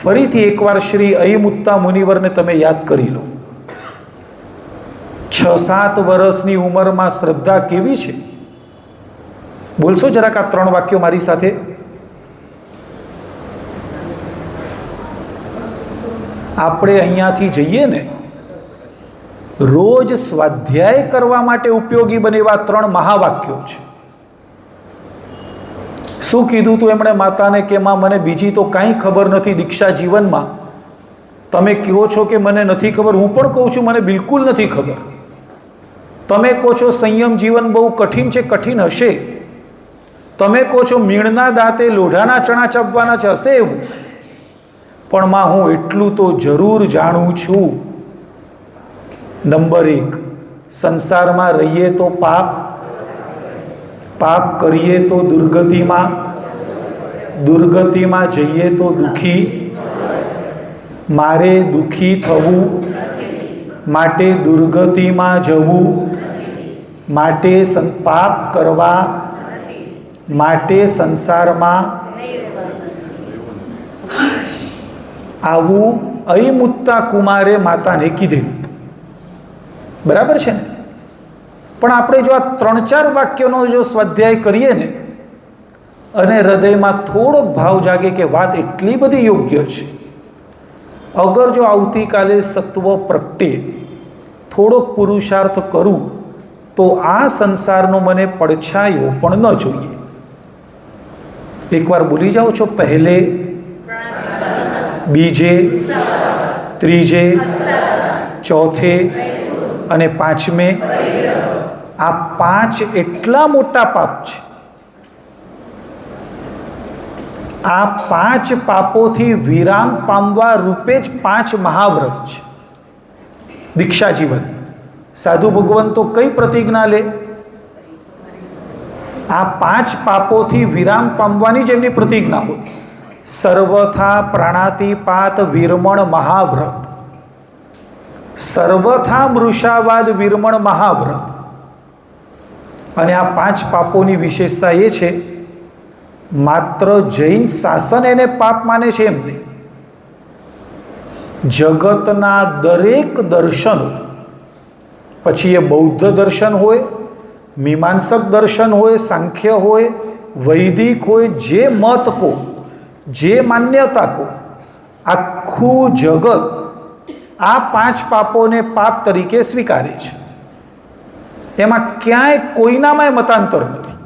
Speaker 1: ફરીથી એકવાર શ્રી અયમુત્તા મુનિવરને તમે યાદ કરી લો. 6-7 વર્ષની ઉંમરમાં શ્રદ્ધા કેવી છે? બોલશો જરાક આ 3 વાક્યો મારી સાથે. આપણે અહીંયાથી જઈએ ને, રોજ સ્વાધ્યાય કરવા માટે ઉપયોગી બને એવા 3 મહાવાક્યો છે. શું કીધું તું એમણે માતાને કે માં મને બીજી તો કાંઈ ખબર નથી દીક્ષા જીવનમાં, તમે કહો છો કે મને નથી ખબર, હું પણ કહું છું મને બિલકુલ નથી ખબર. તમે કહો છો સંયમ જીવન બહુ કઠિન છે, કઠિન હશે. તમે કહો છો મીણના દાંતે લોઢાના ચણા ચાપવાના છે, હશે એવું. પણ માં હું એટલું તો જરૂર જાણું છું, નંબર 1, સંસારમાં રહીએ તો પાપ, પાપ કરીએ તો દુર્ગતિમાં, દુર્ગતિમાં જઈએ તો દુઃખી, મારે દુઃખી થવું માટે દુર્ગતિમાં જવું, માટે પાપ કરવા માટે સંસારમાં આવું અયમુત્તા કુમારે માતાને કીધેલું. બરાબર છે ને? પણ આપણે જો આ 3-4 વાક્યોનો જો સ્વાધ્યાય કરીએ ને અને હૃદયમાં થોડોક ભાવ જાગે કે વાત એટલી બધી યોગ્ય છે, અગર જો આવતીકાલે સત્વ પ્રગટે, થોડોક પુરુષાર્થ કરું તો આ સંસારનો મને પડછાયો પણ ન જોઈએ. એકવાર ભૂલી જાઓ છો, પહેલે, બીજે, ત્રીજે, ચોથે અને પાંચમે, આ 5 એટલા મોટા પાપ છે. આ 5 પાપોથી વિરામ પામવા રૂપે જ 5 મહાવ્રત છે. દીક્ષા જીવન સાધુ ભગવંતો કઈ પ્રતિજ્ઞા લે? આ 5 પાપોથી વિરામ પામવાની જ એમની પ્રતિજ્ઞા હોય. સર્વથા પ્રાણાતિપાત વિરમણ મહાવ્રત, સર્વથા મૃષાવાદ વિરમણ મહાવ્રત. અને આ 5 પાપોની વિશેષતા એ છે, માત્ર જૈન શાસન એને પાપ માને છે એમ નહીં. જગતના દરેક દર્શનો, પછી એ બૌદ્ધ દર્શન હોય, મીમાંસક દર્શન હોય, સાંખ્ય હોય, વૈદિક હોય, જે મત કો, જે માન્યતા કો, આખું જગત આ 5 પાપોને પાપ તરીકે સ્વીકારે છે. એમાં ક્યાંય કોઈનામાં મતાંતર નથી.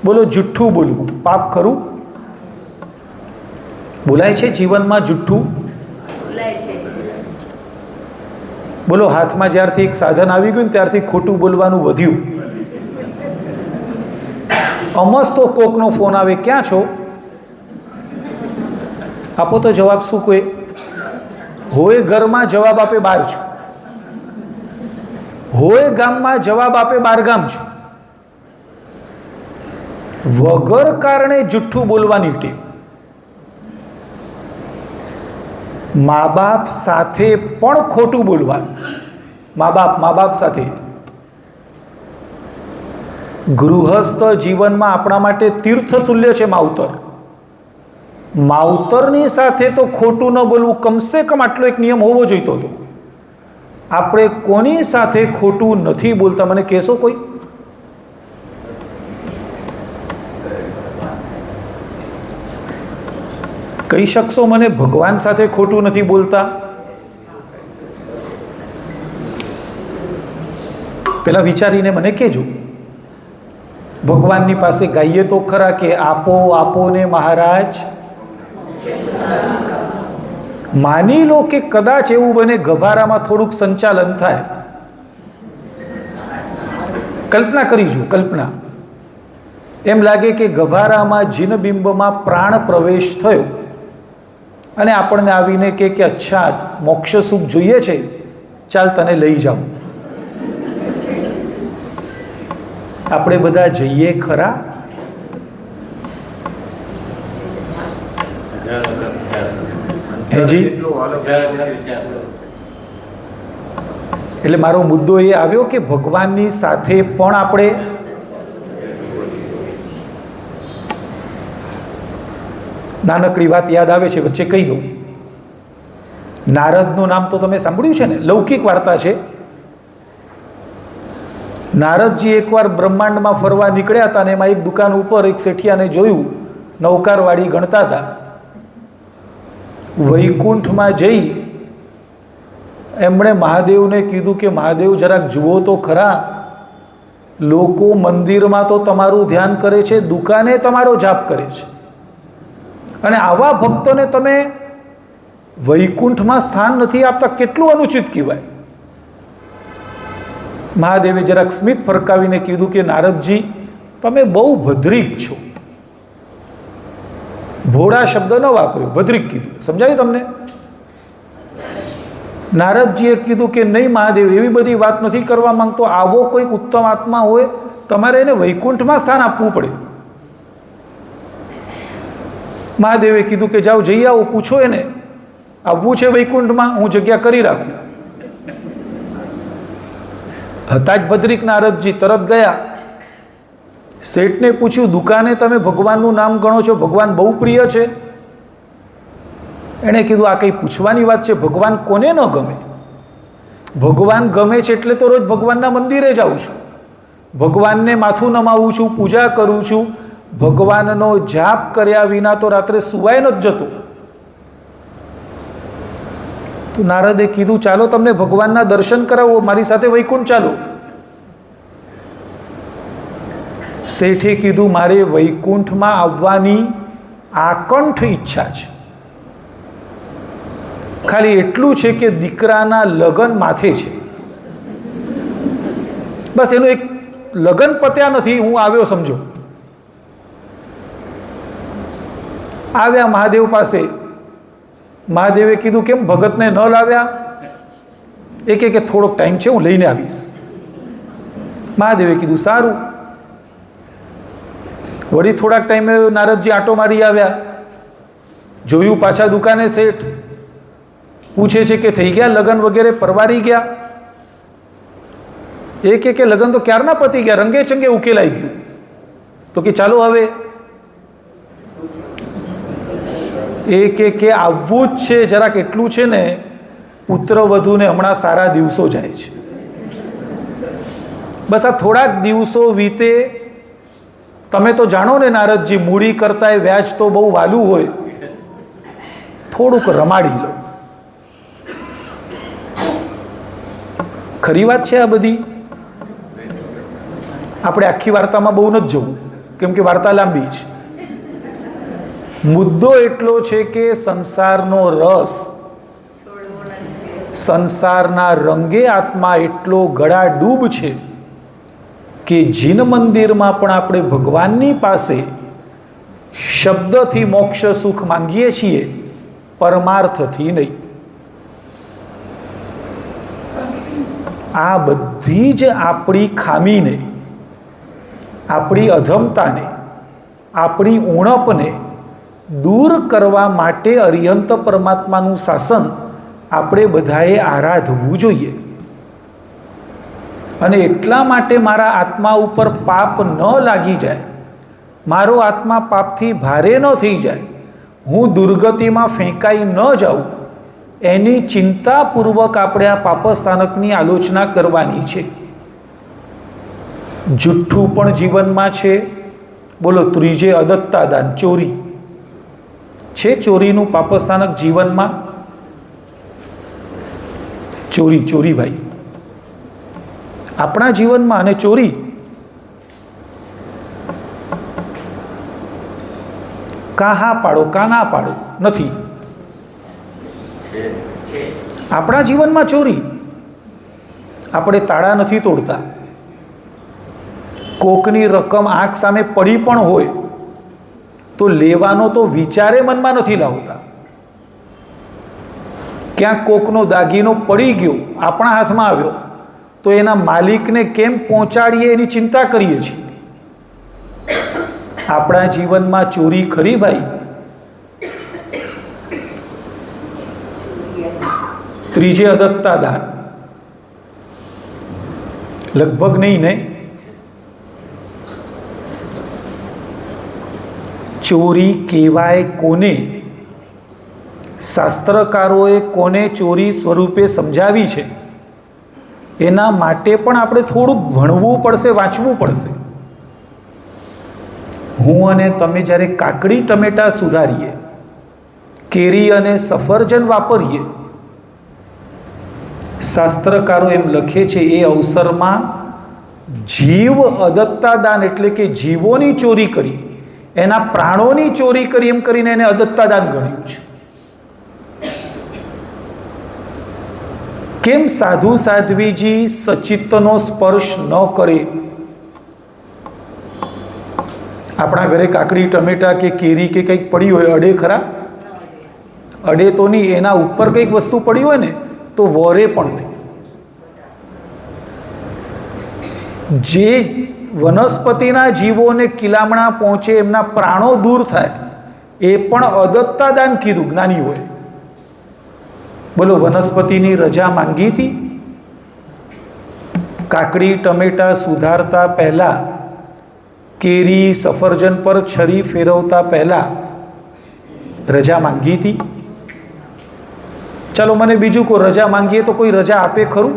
Speaker 1: બોલો, જુઠ્ઠું બોલવું પાપ ખરું? બોલાય છે જીવનમાં જુઠ્ઠું? બોલો, હાથમાં જ્યારથી એક સાધન આવી ગયું ને ત્યારથી ખોટું બોલવાનું વધ્યું. અમસ્તો કોકનો ફોન આવે, ક્યાં છો? આપો તો જવાબ. શું કોઈ હોય ઘરમાં, જવાબ આપે બહાર છું. હોય ગામમાં, જવાબ આપે બહાર ગામ છું. વગર કારણે જુઠ્ઠું બોલવાની ટેવ. મા બાપ સાથે પણ ખોટું બોલવાનું. મા બાપ સાથે. ગૃહસ્થ જીવનમાં આપણા માટે તીર્થ તુલ્ય છે માવતર. માવતરની સાથે તો ખોટું ન બોલવું, કમસે કમ આટલો એક નિયમ હોવો જોઈતો હતો. આપણે કોની સાથે ખોટું નથી બોલતા? મને કહેશો કોઈ? કહી શકશો મને ભગવાન સાથે ખોટું નથી બોલતા? પેલા વિચારીને મને કહેજો. ભગવાનની પાસે ગાઈએ તો ખરા કે આપો આપો ને મહારાજ. માની લો કે કદાચ એવું બને ગભારામાં થોડુંક સંચાલન થાય. કલ્પના કરીશું, કલ્પના. એમ લાગે કે ગભારામાં જીનબિંબમાં પ્રાણ પ્રવેશ થયો અને આપણને આવીને કે અચ્છા, મોક્ષ સુખ જોઈએ છે, ચાલ તને લઈ જાઉં. આપણે બધા જઈએ ખરા? હેજી? એટલે મારો મુદ્દો એ આવ્યો કે ભગવાનની સાથે પણ આપણે નાનકડી વાત યાદ આવે છે, વચ્ચે કહી દઉં. નારદનું નામ તો તમે સાંભળ્યું છે ને? લૌકિક વાર્તા છે. નારદજી એકવાર બ્રહ્માંડમાં ફરવા નીકળ્યા હતા અને એમાં એક દુકાન ઉપર એક શેઠિયાને જોયું, નૌકારવાળી ગણતા હતા. વૈકુંઠમાં જઈ એમણે મહાદેવને કીધું કે મહાદેવ જરાક જુઓ તો ખરા, લોકો મંદિરમાં તો તમારું ધ્યાન કરે છે, દુકાને તમારો જાપ કરે છે, અને આવા ભક્તોને તમે વૈકુંઠમાં સ્થાન નથી આપતા, કેટલું અનુચિત કહેવાય. મહાદેવે જરાક સ્મિત ફરકાવીને કીધું કે નારદજી, તમે બહુ ભદ્રિક છો. ભોળા શબ્દ ન વાપર્યો, ભદ્રિક કીધું. સમજાયું તમને? નારદજીએ કીધું કે નહીં મહાદેવ, એવી બધી વાત નથી કરવા માંગતો. આવો કોઈક ઉત્તમ આત્મા હોય, તમારે એને વૈકુંઠમાં સ્થાન આપવું પડે. મહાદેવે કીધું કે જાઓ જઈ આવો, પૂછો એને આવવું છે વૈકુંઠમાં, હું જગ્યા કરી રાખું. હતા જ ભદ્રિક નારદજી, તરત ગયા. શેઠને પૂછ્યું, દુકાને તમે ભગવાનનું નામ ગણો છો, ભગવાન બહુ પ્રિય છે? એણે કીધું આ કંઈ પૂછવાની વાત છે, ભગવાન કોને ન ગમે? ભગવાન ગમે છે એટલે તો રોજ ભગવાનના મંદિરે જાઉં છું, ભગવાનને માથું નમાવું છું, પૂજા કરું છું. ભગવાનનો જાપ કર્યા વિના તો રાત્રે સુવાય ન જ જતો. તો નારદે કીધું ચાલો તમને ભગવાનના દર્શન કરાવો, મારી સાથે વૈકુંઠ ચાલો. શેઠે કીધું મારે વૈકુંઠમાં આવવાની આકંઠ ઈચ્છા છે, ખાલી એટલું છે કે દીકરાના લગ્ન માથે છે, બસ એનું એક લગ્ન પત્યા નથી, હું આવ્યો સમજો. આવ્યા મહાદેવ પાસે. મહાદેવે કીધું કેમ ભગતને ન લાવ્યા? એ કે થોડોક ટાઈમ છે, હું લઈને આવીશ. મહાદેવે કીધું સારું. વળી થોડાક ટાઈમે નારદજી આંટો મારી આવ્યા, જોયું પાછા દુકાને શેઠ. પૂછે છે કે થઈ ગયા લગ્ન વગેરે, પરવારી ગયા? એ કે લગ્ન તો ક્યારના પતી ગયા, રંગે ચંગે ઉકેલાઈ ગયું. તો કે ચાલો હવે. એ કે આવવું જ છે, જરાક એટલું છે ને, પુત્ર વધુને હમણાં સારા દિવસો જાય છે, બસ આ થોડાક દિવસો વીતે. તમે તો જાણો ને નારદજી, મૂડી કરતાંય વ્યાજ તો બહુ વાલું હોય, થોડુંક રમાડી લો. ખરી વાત છે આ બધી. આપણે આખી વાર્તામાં બહુ નથી જવું, કેમ કે વાર્તા લાંબી છે. મુદ્દો એટલો છે કે સંસારનો રસ, સંસારના રંગે આત્મા એટલો ગળાડૂબ છે કે જીન મંદિરમાં પણ આપણે ભગવાનની પાસે શબ્દથી મોક્ષ સુખ માંગીએ છીએ, પરમાર્થથી નહીં. આ બધી જ આપણી ખામીને, આપણી અધમતાને, આપણી ઉણપને દૂર કરવા માટે અરિહંત પરમાત્માનું શાસન આપણે બધાએ આરાધવું જોઈએ. અને એટલા માટે મારા આત્મા ઉપર પાપ ન લાગી જાય, મારો આત્મા પાપથી ભારે ન થઈ જાય, હું દુર્ગતિમાં ફેંકાઈ ન જાઉં, એની ચિંતાપૂર્વક આપણે આ પાપસ્થાનકની આલોચના કરવાની છે. જુઠ્ઠું પણ જીવનમાં છે. બોલો, ત્રીજે અદત્તા દાન, ચોરી છે. ચોરીનું પાપસ્થાનક જીવનમાં? ચોરી ભાઈ આપણા જીવનમાં. અને ચોરી કાં હા પાડો કાં ના પાડો નથી. આપણા જીવનમાં ચોરી. આપણે તાળા નથી તોડતા. કોકની રકમ આંખ સામે પડી પણ હોય તો લેવાનો તો વિચારે મનમાં નથી લાવતા. ક્યાંક કોકનો દાગીનો પડી ગયો, આપણા હાથમાં આવ્યો, તો એના માલિકને કેમ પહોંચાડીએ એની ચિંતા કરીએ છીએ. આપણા જીવનમાં ચોરી ખરી ભાઈ? ત્રીજે અદત્તા દાન લગભગ નહીં ને. ચોરી કહેવાય કોને? શાસ્ત્રકારોએ કોને ચોરી સ્વરૂપે સમજાવી છે, એના માટે પણ આપણે થોડુંક ભણવું પડશે, વાંચવું પડશે. હું અને તમે જ્યારે કાકડી ટમેટા સુધારીએ, કેરી અને સફરજન વાપરીએ, શાસ્ત્રકારો એમ લખે છે એ અવસરમાં જીવ અદત્તા દાન એટલે કે જીવોની ચોરી કરી, એના પ્રાણોની ચોરી કરી, એમ કરીને એને અદત્તા દાન ગણ્યું છે. કેમ સાધુ સાધ્વીજી સચિત્તનો સ્પર્શ ન કરે? આપણા ઘરે કાકડી ટમેટા કે કેરી કે કંઈક પડી હોય, અડે ખરા? અડે તો નહીં. એના ઉપર કંઈક વસ્તુ પડી હોય ને તો વોરે પણ નહીં. જે વનસ્પતિના જીવોને કિલામણા પહોંચે, એમના પ્રાણો દૂર થાય, એ પણ અદત્તા દાન કીધું જ્ઞાનીઓએ. બોલો, વનસ્પતિની રજા માંગી હતી? કાકડી ટમેટા સુધારતા પહેલાં, કેરી સફરજન પર છરી ફેરવતા પહેલાં રજા માંગી હતી? ચાલો મને બીજું કહો, રજા માંગીએ તો કોઈ રજા આપે ખરું?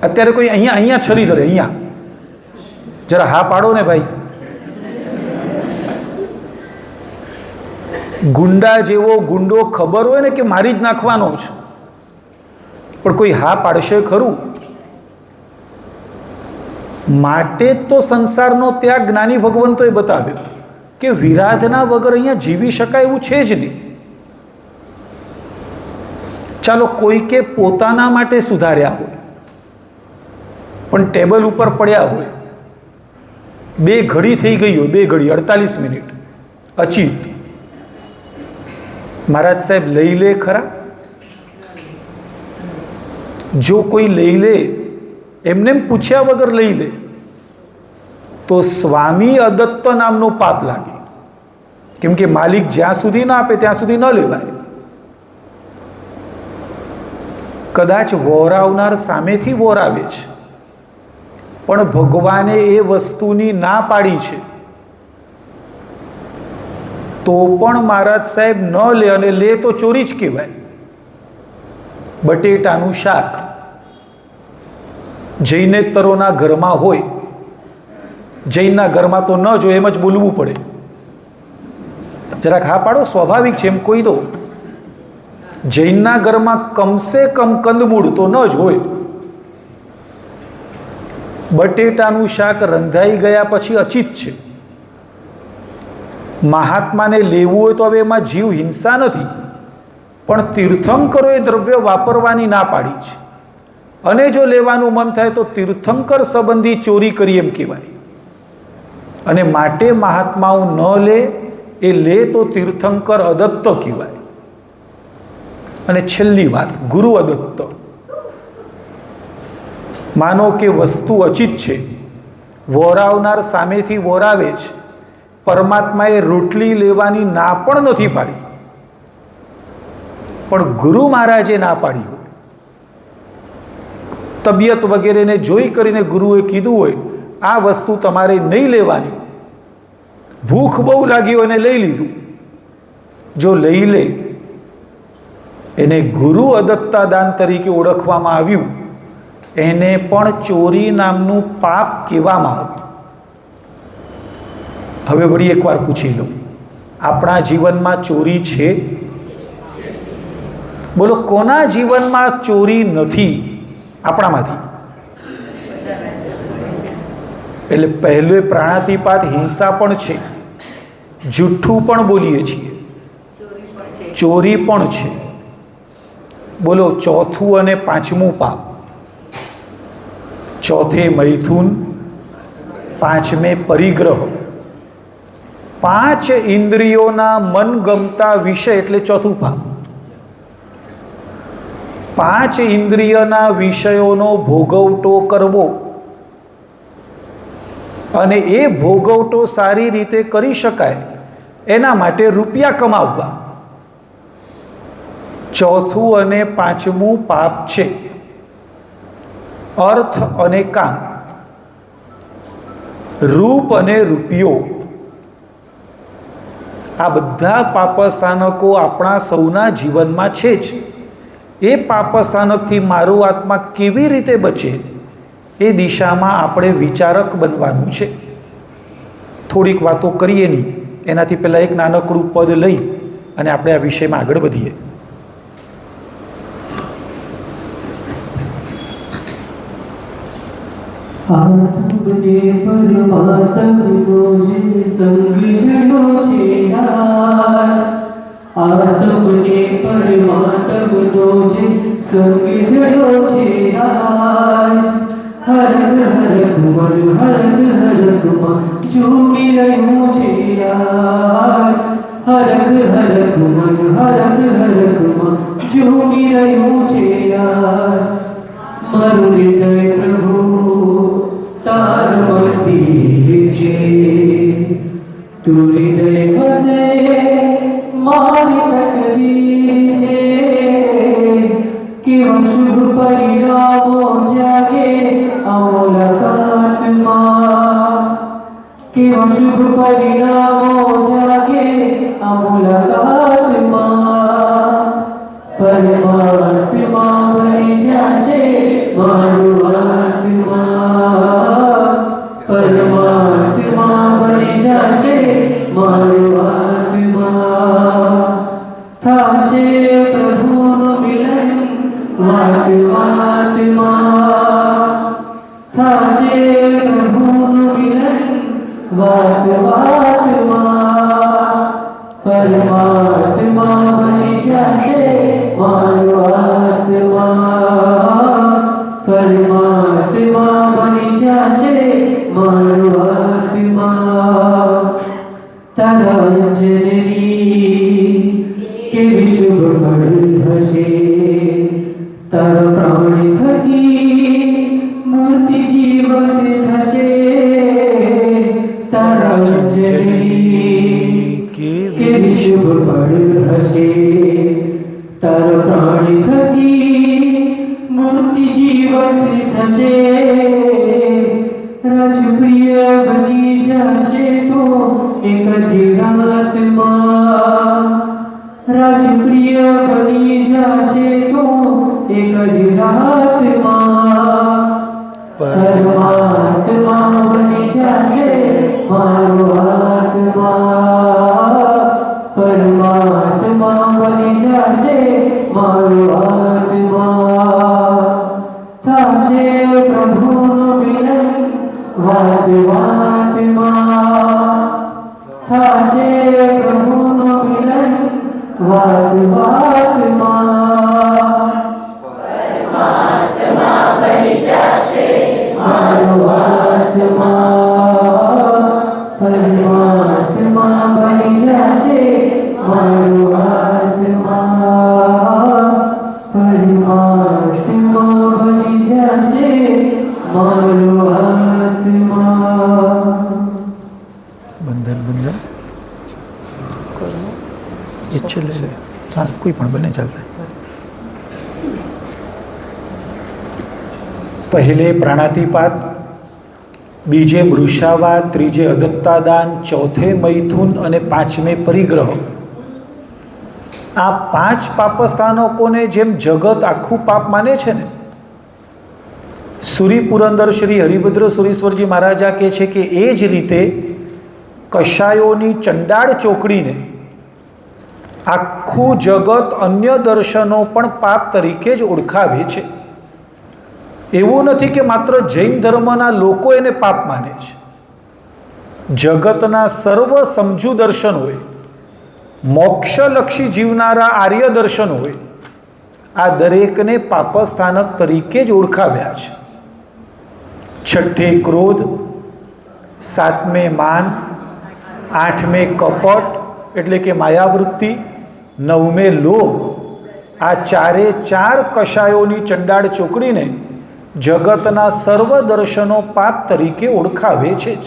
Speaker 1: અત્યારે કોઈ અહીંયા છરી ધરે, અહીંયા જરા હા પાડો ને ભાઈ. ગુંડા જેવો ગુંડો ખબર હોય ને કે મારી જ નાખવાનો છે, પણ કોઈ હા પાડશે ખરું? માટે તો સંસારનો ત્યાગ જ્ઞાની ભગવંતોએ બતાવ્યો કે વિરાધના વગર અહીંયા જીવી શકાય એવું છે જ નહીં. ચાલો કોઈકે પોતાના માટે સુધાર્યા હોય, પણ ટેબલ ઉપર પડ્યા હોય, 2 ઘડી થઈ ગઈ હોય, 2 ઘડી 48 મિનિટ અચિત, મહારાજ સાહેબ લઈ લે ખરા? જો કોઈ લઈ લે, એમને પૂછ્યા વગર લઈ લે, તો સ્વામી અદત્ત નામનું પાપ લાગે. કેમ કે માલિક જ્યાં સુધી ના આપે ત્યાં સુધી ન લેવાય. કદાચ વોરાવનાર સામેથી વોરાવે છે, પણ ભગવાને એ વસ્તુની ના પાડી છે, તો પણ મહારાજ સાહેબ ન લે, અને લે તો ચોરી જ કહેવાય. બટેટાનું શાક જૈનેતરોના ઘરમાં હોય, જૈનના ઘરમાં તો ન જોઈએ, એમ જ બોલવું પડે. જરાક હા પાડો, સ્વાભાવિક છે એમ કોઈ દો. જૈનના ઘરમાં કમસે કમ કંદમૂળ તો ન જ હોય. બટેટાનું શાક રંધાઈ ગયા પછી અચિત છે. મહાત્માને લેવું હોય તો હવે એમાં જીવ હિંસા નથી, પણ તીર્થંકરોએ દ્રવ્ય વાપરવાની ના પાડી છે, અને જો લેવાનું મન થાય તો તીર્થંકર સંબંધી ચોરી કરી એમ કહેવાય. અને માટે મહાત્માઓ ન લે, એ લે તો તીર્થંકર અદત્ત કહેવાય. અને છેલ્લી વાત, ગુરુ અદત્ત. માનો કે વસ્તુ અચિત છે, વોરાવનાર સામેથી વોરાવે છે, પરમાત્માએ રોટલી લેવાની ના પણ નથી પાડી, પણ ગુરુ મહારાજે ના પાડી હોય, તબિયત વગેરેને જોઈ કરીને ગુરુએ કીધું હોય આ વસ્તુ તમારે નહીં લેવાની, ભૂખ બહુ લાગી હોય ને લઈ લીધું, જો લઈ લે, એને ગુરુ અદત્તા દાન તરીકે ઓળખવામાં આવ્યું, એને પણ ચોરી નામનું પાપ કહેવામાં આવ્યું. હવે વળી એકવાર પૂછી લો, આપણા જીવનમાં ચોરી છે? બોલો, કોના જીવનમાં ચોરી નથી? આપણામાંથી. એટલે પહેલો પ્રાણાતિપાત હિંસા પણ છે, જૂઠું પણ બોલીએ છીએ, ચોરી પણ છે. બોલો, ચોથું અને પાંચમું પાપ. ચોથે મૈથુન, પાંચમે પરિગ્રહ. 5 ઇન્દ્રિયોના મનગમતા વિષય એટલે ચોથું પાપ. 5 ઇન્દ્રિયના વિષયોનો ભોગવટો કરવો, અને એ ભોગવટો સારી રીતે કરી શકાય એના માટે રૂપિયા કમાવવા. ચોથું અને પાંચમું પાપ છે અર્થ અને કામ, રૂપ અને રૂપિયો. આ બધા પાપસ્થાનકો આપણા સૌના જીવનમાં છે જ. એ પાપસ્થાનકથી મારું આત્મા કેવી રીતે બચે, એ દિશામાં આપણે વિચારક બનવાનું છે. થોડીક વાતો કરીએ નહીં, એનાથી પહેલાં એક નાનકડું પદ લઈ અને આપણે આ વિષયમાં આગળ વધીએ.
Speaker 2: આત્મને પરમાત્મનો જે સંગ જડ્યો છે યાર, આત્મને પરમાત્મનો જે સંગ જડ્યો છે યાર, હર હરકમાં ઝૂમી રહ્યું છે યાર. હરક હરકમાં ઝૂમી રહ્યું છે યાર. મારું હૃદય પ્રભુ તાર મંદિર છે. તું હૃદય ખસે મારી તકદીર છે. કેવા શુભ પરિણામો જાગે આ મુલાકાતમાં. કેવા શુભ પરિણામો જાગે આ મુલાકાતમાં. પરમાત્મા બની જશે મારું આત્મા. પરમાત્મા બની જશે મારું આત્મા. થશે પ્રભુનું મિલન વાત વાતમાં. થશે પ્રભુનું મિલન વાત વાતમાં. પરમાત્મા બની જશે મારો આત્મા. પરમાત્મા બની જશે મારો આત્મા. તારા અંજની કેવી શુભ પળ હશે. તારા પ્રાણ થકી મૂર્તિ જીવન થશે. તારા અંજની કેવી શુભ પળ હશે. તારા પ્રાણ થકી મૂર્તિ જીવન થશે. રાજપ્રિય બની જશે તો એક જ રાતમાં. રાજપ્રિય બની જશે તો એક જ રાતમાં. પરમાત્મા બની જશે મારો આત્મા. પરમાત્મા બની જશે મારો આત્મા. થશે પ્રભુનું મિલન વાત વાતમાં. થશે પ્રભુનું મિલન વાત વાતમાં. પરમાત્મા બની જશે મારો આત્મા. પરમાત્મા બની જશે મારો આત્મા. પરમાત્મા બની જશે મારો આત્મા.
Speaker 1: બંધન બંધન એ છેલ્લે હા કોઈ પણ બને ચાલશે. પહેલે પ્રાણાતિપાત, બીજે મૃષાવાદ, ત્રીજે અદત્તાદાન, ચોથે મૈથુન અને પાંચમે પરિગ્રહ. આ પાંચ પાપસ્થાનકોને જેમ જગત આખું પાપ માને છે ને, સુરી પુરંદર શ્રી હરિભદ્ર સુરીશ્વરજી મહારાજા કહે છે કે એ જ રીતે કશાયોની ચંડાળ ચોકડીને આખું જગત અન્ય દર્શનો પણ પાપ તરીકે જ ઓળખાવે છે. એવું નથી કે માત્ર જૈન ધર્મના લોકો એને પાપ માને છે. જગતના સર્વ સમજુ દર્શન હોય, મોક્ષલક્ષી જીવનારા આર્ય દર્શન હોય, આ દરેકને પાપસ્થાનક તરીકે જ ઓળખાવ્યા છે. છઠ્ઠે ક્રોધ, સાતમે માન, આઠમે કપટ એટલે કે માયાવૃત્તિ, નવમે લોભ. આ ચારે ચાર કશાયોની ચંડાળ ચોકડીને જગતના સર્વ દર્શનો પાપ તરીકે ઓળખાવે છે જ.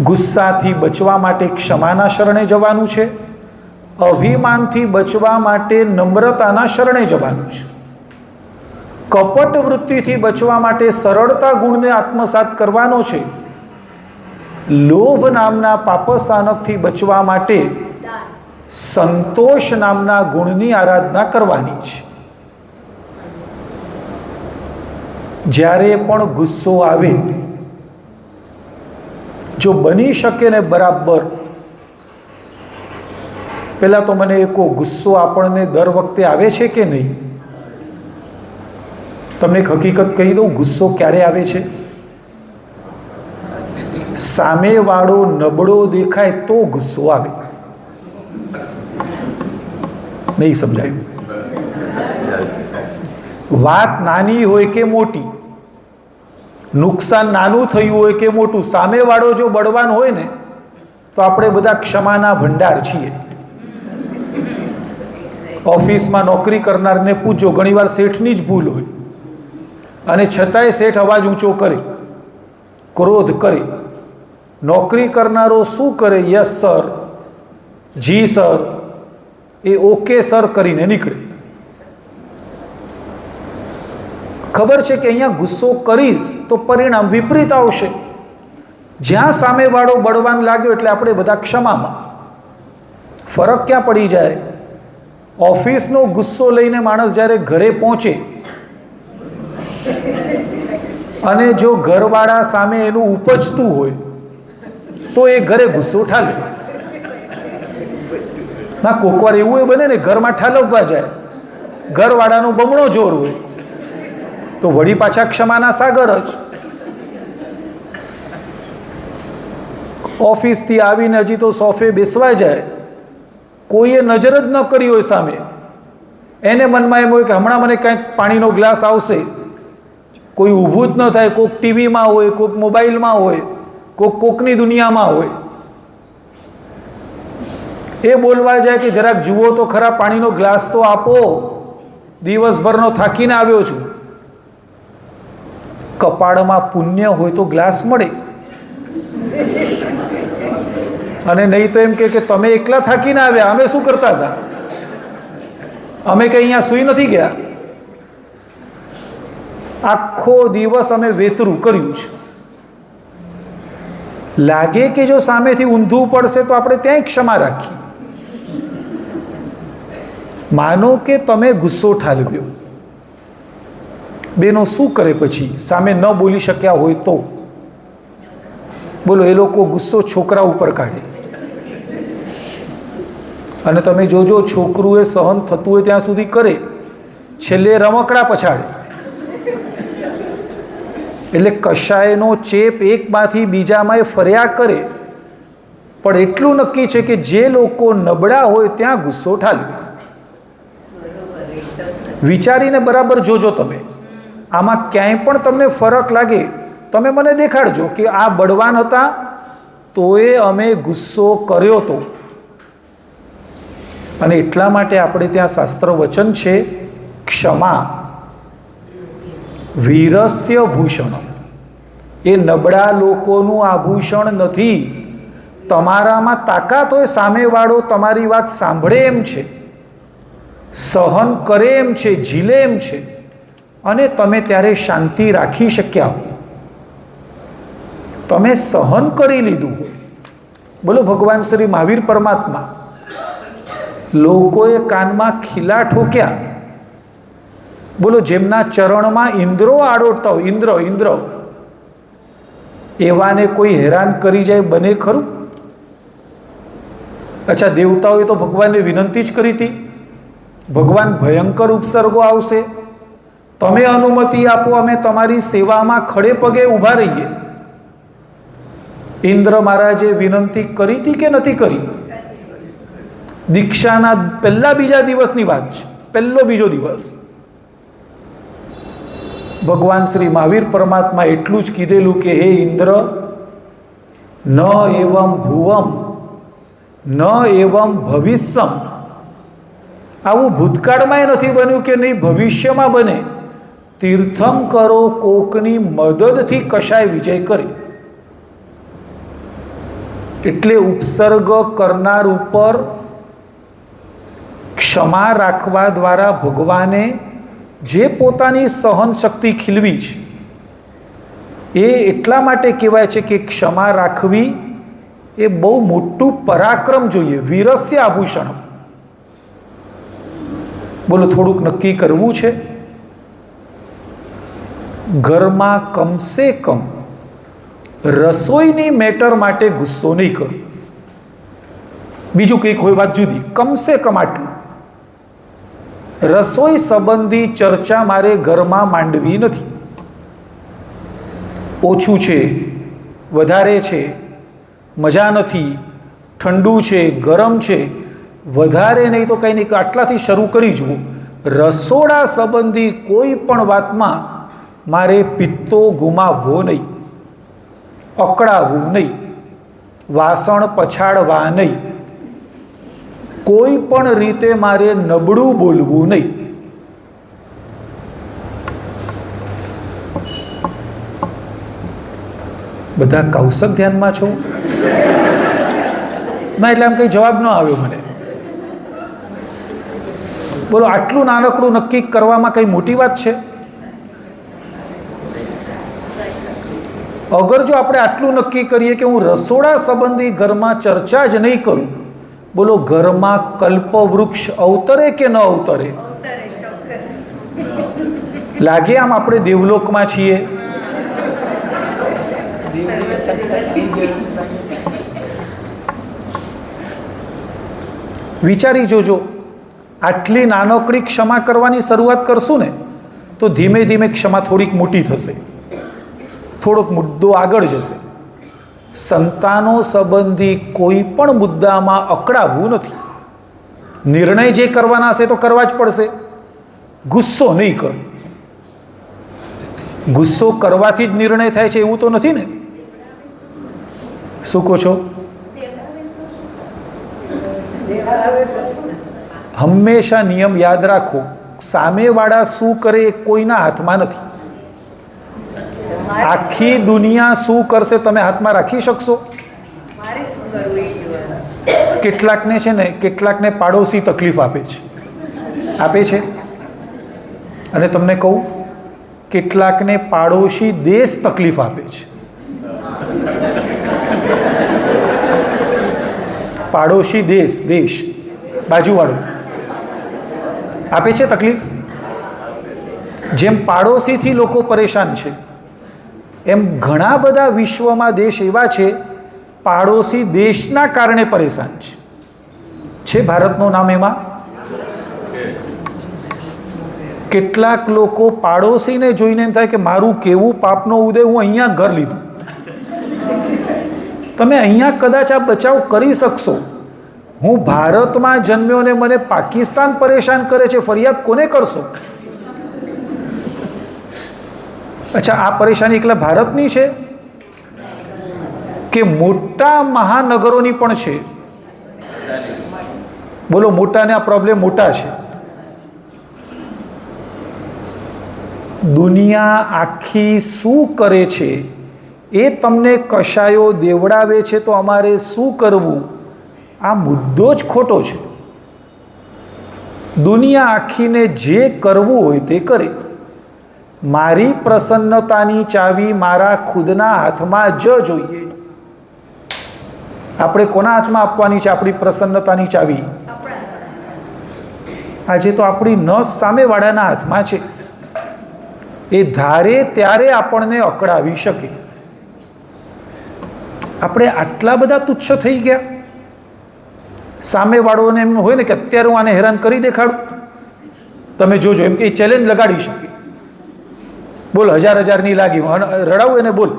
Speaker 1: ગુસ્સાથી બચવા માટે ક્ષમાના શરણે જવાનું છે. અભિમાનથી બચવા માટે નમ્રતાના શરણે જવાનું છે. કપટ વૃત્તિથી બચવા માટે સરળતા ગુણને આત્મસાત કરવાનો છે. લોભ નામના પાપસ્થાનકથી બચવા માટે સંતોષ નામના ગુણની આરાધના કરવાની છે. જ્યારે પણ ગુસ્સો આવે, જો બની શકે ને બરાબર, પહેલાં તો મને કહો, ગુસ્સો આપણને દર વખતે આવે છે કે નહીં? તમને એક હકીકત કહી દઉં, ગુસ્સો ક્યારે આવે છે? સામેવાળો નબળો દેખાય તો ગુસ્સો આવે. નહીં સમજાયું? વાત નાની હોય કે મોટી, નુકસાન નાનું થયું હોય કે મોટું, સામેવાળો જો બળવાન હોય ને તો આપણે બધા ક્ષમાના ભંડાર છીએ. ઓફિસમાં નોકરી કરનારને પૂછજો, ઘણીવાર શેઠની જ ભૂલ હોય અને છતાંય શેઠ અવાજ ઊંચો કરે, ક્રોધ કરે. નોકરી કરનારો શું કરે? યસ સર, જી સર, એ ઓકે સર કરીને નીકળે. ખબર છે કે અહીંયા ગુસ્સો કરીશ તો પરિણામ વિપરીત આવશે. જ્યાં સામેવાળો બળવાન લાગ્યો એટલે આપણે બધા ક્ષમામાં. ફરક ક્યાં પડી જાય? ઓફિસનો ગુસ્સો લઈને માણસ જ્યારે ઘરે પહોંચે અને જો ઘરવાળા સામે એનું ઉપજતું હોય તો એ ઘરે ગુસ્સો ઠાલે. ના, કોક વાર એવું બને ને ઘરમાં ઠાલવવા જાય, ઘરવાળાનો બમણો જોર હોય તો વળી પાછા ક્ષમાના સાગર જ. ઓફિસથી આવીને હજી તો સોફે બેસવા જાય, કોઈએ નજર જ ન કરી હોય સામે, એને મનમાં એમ હોય કે હમણાં મને કંઈક પાણીનો ગ્લાસ આવશે, કોઈ ઊભું જ ન થાય. કોક ટીવીમાં હોય, કોક મોબાઈલમાં હોય, કોકની દુનિયામાં હોય. એ બોલવા જાય કે જરાક જુઓ તો ખરા, પાણીનો ગ્લાસ તો આપો, દિવસભરનો થાકીને આવ્યો છું. કપાળમાં પુણ્ય હોય તો ગ્લાસ મળે, અને નહીં તો એમ કે તમે એકલા થાકીને આવ્યા, અમે શું કરતા હતા? અમે કંઈ અહીંયા સૂઈ નથી ગયા, આખો દિવસ અમે વેતરું કર્યું છે. લાગે કે જો સામેથી ઊંધું પડશે તો આપણે ત્યાંય ક્ષમા રાખીએ. માનો કે તમે ગુસ્સો ઠાલવ્યો, બેનો શું કરે પછી? સામે ન બોલી શક્યા હોય તો બોલો, એ લોકો ગુસ્સો છોકરા ઉપર કાઢે. અને તમે જોજો, છોકરું એ સહન થતું હોય ત્યાં સુધી કરે, છેલ્લે રમકડા પછાડે. એટલે કશાયનો ચેપ એકમાંથી બીજામાં એ ફર્યા કરે. પણ એટલું નક્કી છે કે જે લોકો નબળા હોય ત્યાં ગુસ્સો ઠાલવે. વિચારીને બરાબર જોજો તમે, આમાં ક્યાંય પણ તમને ફરક લાગે તમે મને દેખાડજો કે આ બળવાન હતા તોય અમે ગુસ્સો કર્યો તો. અને એટલા માટે આપણે ત્યાં શાસ્ત્ર વચન છે, ક્ષમા વીરસ્ય ભૂષણ. એ નબળા લોકોનું આભૂષણ નથી. તમારામાં તાકાત હોય, સામેવાળો તમારી વાત સાંભળે એમ છે, સહન કરે એમ છે, ઝીલે એમ છે, અને તમે ત્યારે શાંતિ રાખી શક્યા હો, તમે સહન કરી લીધું હોય. બોલો, ભગવાન શ્રી મહાવીર પરમાત્મા લોકોએ કાનમાં ખીલા ઠોક્યા, બોલો, જેમના ચરણમાં ઇન્દ્રો આડોડતા હોય, ઇન્દ્ર એવાને કોઈ હેરાન કરી જાય બને ખરું? અચ્છા, દેવતાઓએ તો ભગવાનને વિનંતી જ કરી હતી, ભગવાન ભયંકર ઉપસર્ગો આવશે, તમે અનુમતિ આપો, અમે તમારી સેવામાં ખડે પગે ઊભા રહીએ. ઇન્દ્ર મહારાજે વિનંતી કરી હતી કે નથી કરી? દીક્ષાના પહેલા બીજા દિવસની વાત છે, પહેલો બીજો દિવસ. ભગવાન શ્રી મહાવીર પરમાત્મા એટલું જ કીધેલું કે હે ઇન્દ્ર, ન એવમ ભુવમ ન એવમ ભવિષ્યમ. આવું ભૂતકાળમાં નથી બન્યું કે નહીં ભવિષ્યમાં બને. તીર્થંકરો કોકની મદદથી કશાય વિજય કરે. એટલે ઉપસર્ગ કરનાર ઉપર ક્ષમા રાખવા દ્વારા ભગવાને જે પોતાની સહન શક્તિ ખીલવી છે, એ એટલા માટે કહેવાય છે કે ક્ષમા રાખવી એ બહુ મોટું પરાક્રમ જોઈએ, વીરસ્ય આભૂષણ. બોલો, થોડુંક નક્કી કરવું છે. ઘરમાં કમસે કમ રસોઈની મેટર માટે ગુસ્સો નહીં કરો. બીજું કંઈક હોય વાત જુદી, કમસે કમ આટલું. રસોઈ સંબંધી ચર્ચા મારે ઘરમાં માંડવી નથી. ઓછું છે, વધારે છે, મજા નથી, ઠંડુ છે, ગરમ છે, વધારે નહીં તો કંઈ નહીં, આટલાથી શરૂ કરી જુઓ. રસોડા સંબંધી કોઈ પણ વાતમાં મારે પિત્તો ગુમાવવો નહીં, અકળાવવું નહીં, વાસણ પછાડવા નહીં, કોઈ પણ રીતે મારે નબળું બોલવું નહીં. બધા કૌશક ધ્યાનમાં છો? ના, એટલે આમ કંઈ જવાબ ન આવ્યો મને. બોલો, આટલું નાનકડું નક્કી કરવામાં કઈ મોટી વાત છે? અગર જો આપણે આટલું નક્કી કરીએ કે હું રસોડા સંબંધી ઘરમાં ચર્ચા જ નહીં કરું, બોલો ઘરમાં કલ્પવૃક્ષ અવતરે કે ન અવતરે? લાગે આમ આપણે દેવલોકમાં છીએ? વિચારી જોજો, આટલી નાનકડી ક્ષમા કરવાની શરૂઆત કરશું ને તો ધીમે ધીમે ક્ષમા થોડીક મોટી થશે, થોડોક મુદ્દો આગળ જશે. સંતાનો સંબંધી કોઈ પણ મુદ્દામાં અકળાવવું નથી. નિર્ણય જે કરવાના હશે તો કરવા જ પડશે. ગુસ્સો નહીં કરો. ગુસ્સો કરવાથી જ નિર્ણય થાય છે એવું તો નથી ને? શું કહો છો? હંમેશા નિયમ યાદ રાખો, સામેવાળા શું કરે એ કોઈના હાથમાં નથી. આખી દુનિયા શું કરશે તમે હાથમાં રાખી શકશો? કેટલાકને છે ને, કેટલાકને પાડોશી તકલીફ આપે છે. અને તમને કહું, કેટલાકને પાડોશી દેશ તકલીફ આપે છે. પાડોશી દેશ બાજુવાળો આપે છે તકલીફ. જેમ પાડોશીથી લોકો પરેશાન છે, એમ ઘણા બધા વિશ્વમાં દેશ એવા છે પાડોશી દેશના કારણે પરેશાન છે. ભારતનું નામ એમાં? કેટલાક લોકો પાડોશીને જોઈને એમ થાય કે મારું કેવું પાપનો ઉદય, હું અહીંયા ઘર લીધું. તમે અહીંયા કદાચ આ બચાવ કરી શકશો. હું ભારતમાં જન્મ્યો ને મને પાકિસ્તાન પરેશાન કરે છે, ફરિયાદ કોને કરશો? અચ્છા, આ પરેશાની એકલા ભારતની છે કે મોટા મહાનગરોની પણ છે? બોલો, મોટાને આ પ્રોબ્લેમ મોટા છે. દુનિયા આખી શું કરે છે એ તમને કશાયો દેવડાવે છે તો અમારે શું કરવું, આ મુદ્દો જ ખોટો છે. દુનિયા આખીને જે કરવું હોય તે કરે. મારી પ્રસન્નતાની ચાવી મારા ખુદના હાથમાં જ જોઈએ. આપણે કોના હાથમાં આપવાની છે આપણી પ્રસન્નતાની ચાવી? આજે તો આપણી નસ સામેવાળાના હાથમાં છે. એ ધારે ત્યારે આપણને અકળાવી શકે. આપણે આટલા બધા તુચ્છ થઈ ગયા. સામેવાળોને એમ હોય ને કે અત્યારે હું આને હેરાન કરી દેખાડું. તમે જોજો, એમ કે એ ચેલેન્જ લગાડી શકે. બોલ, 1000 લાગી, રડાવું એને, બોલ.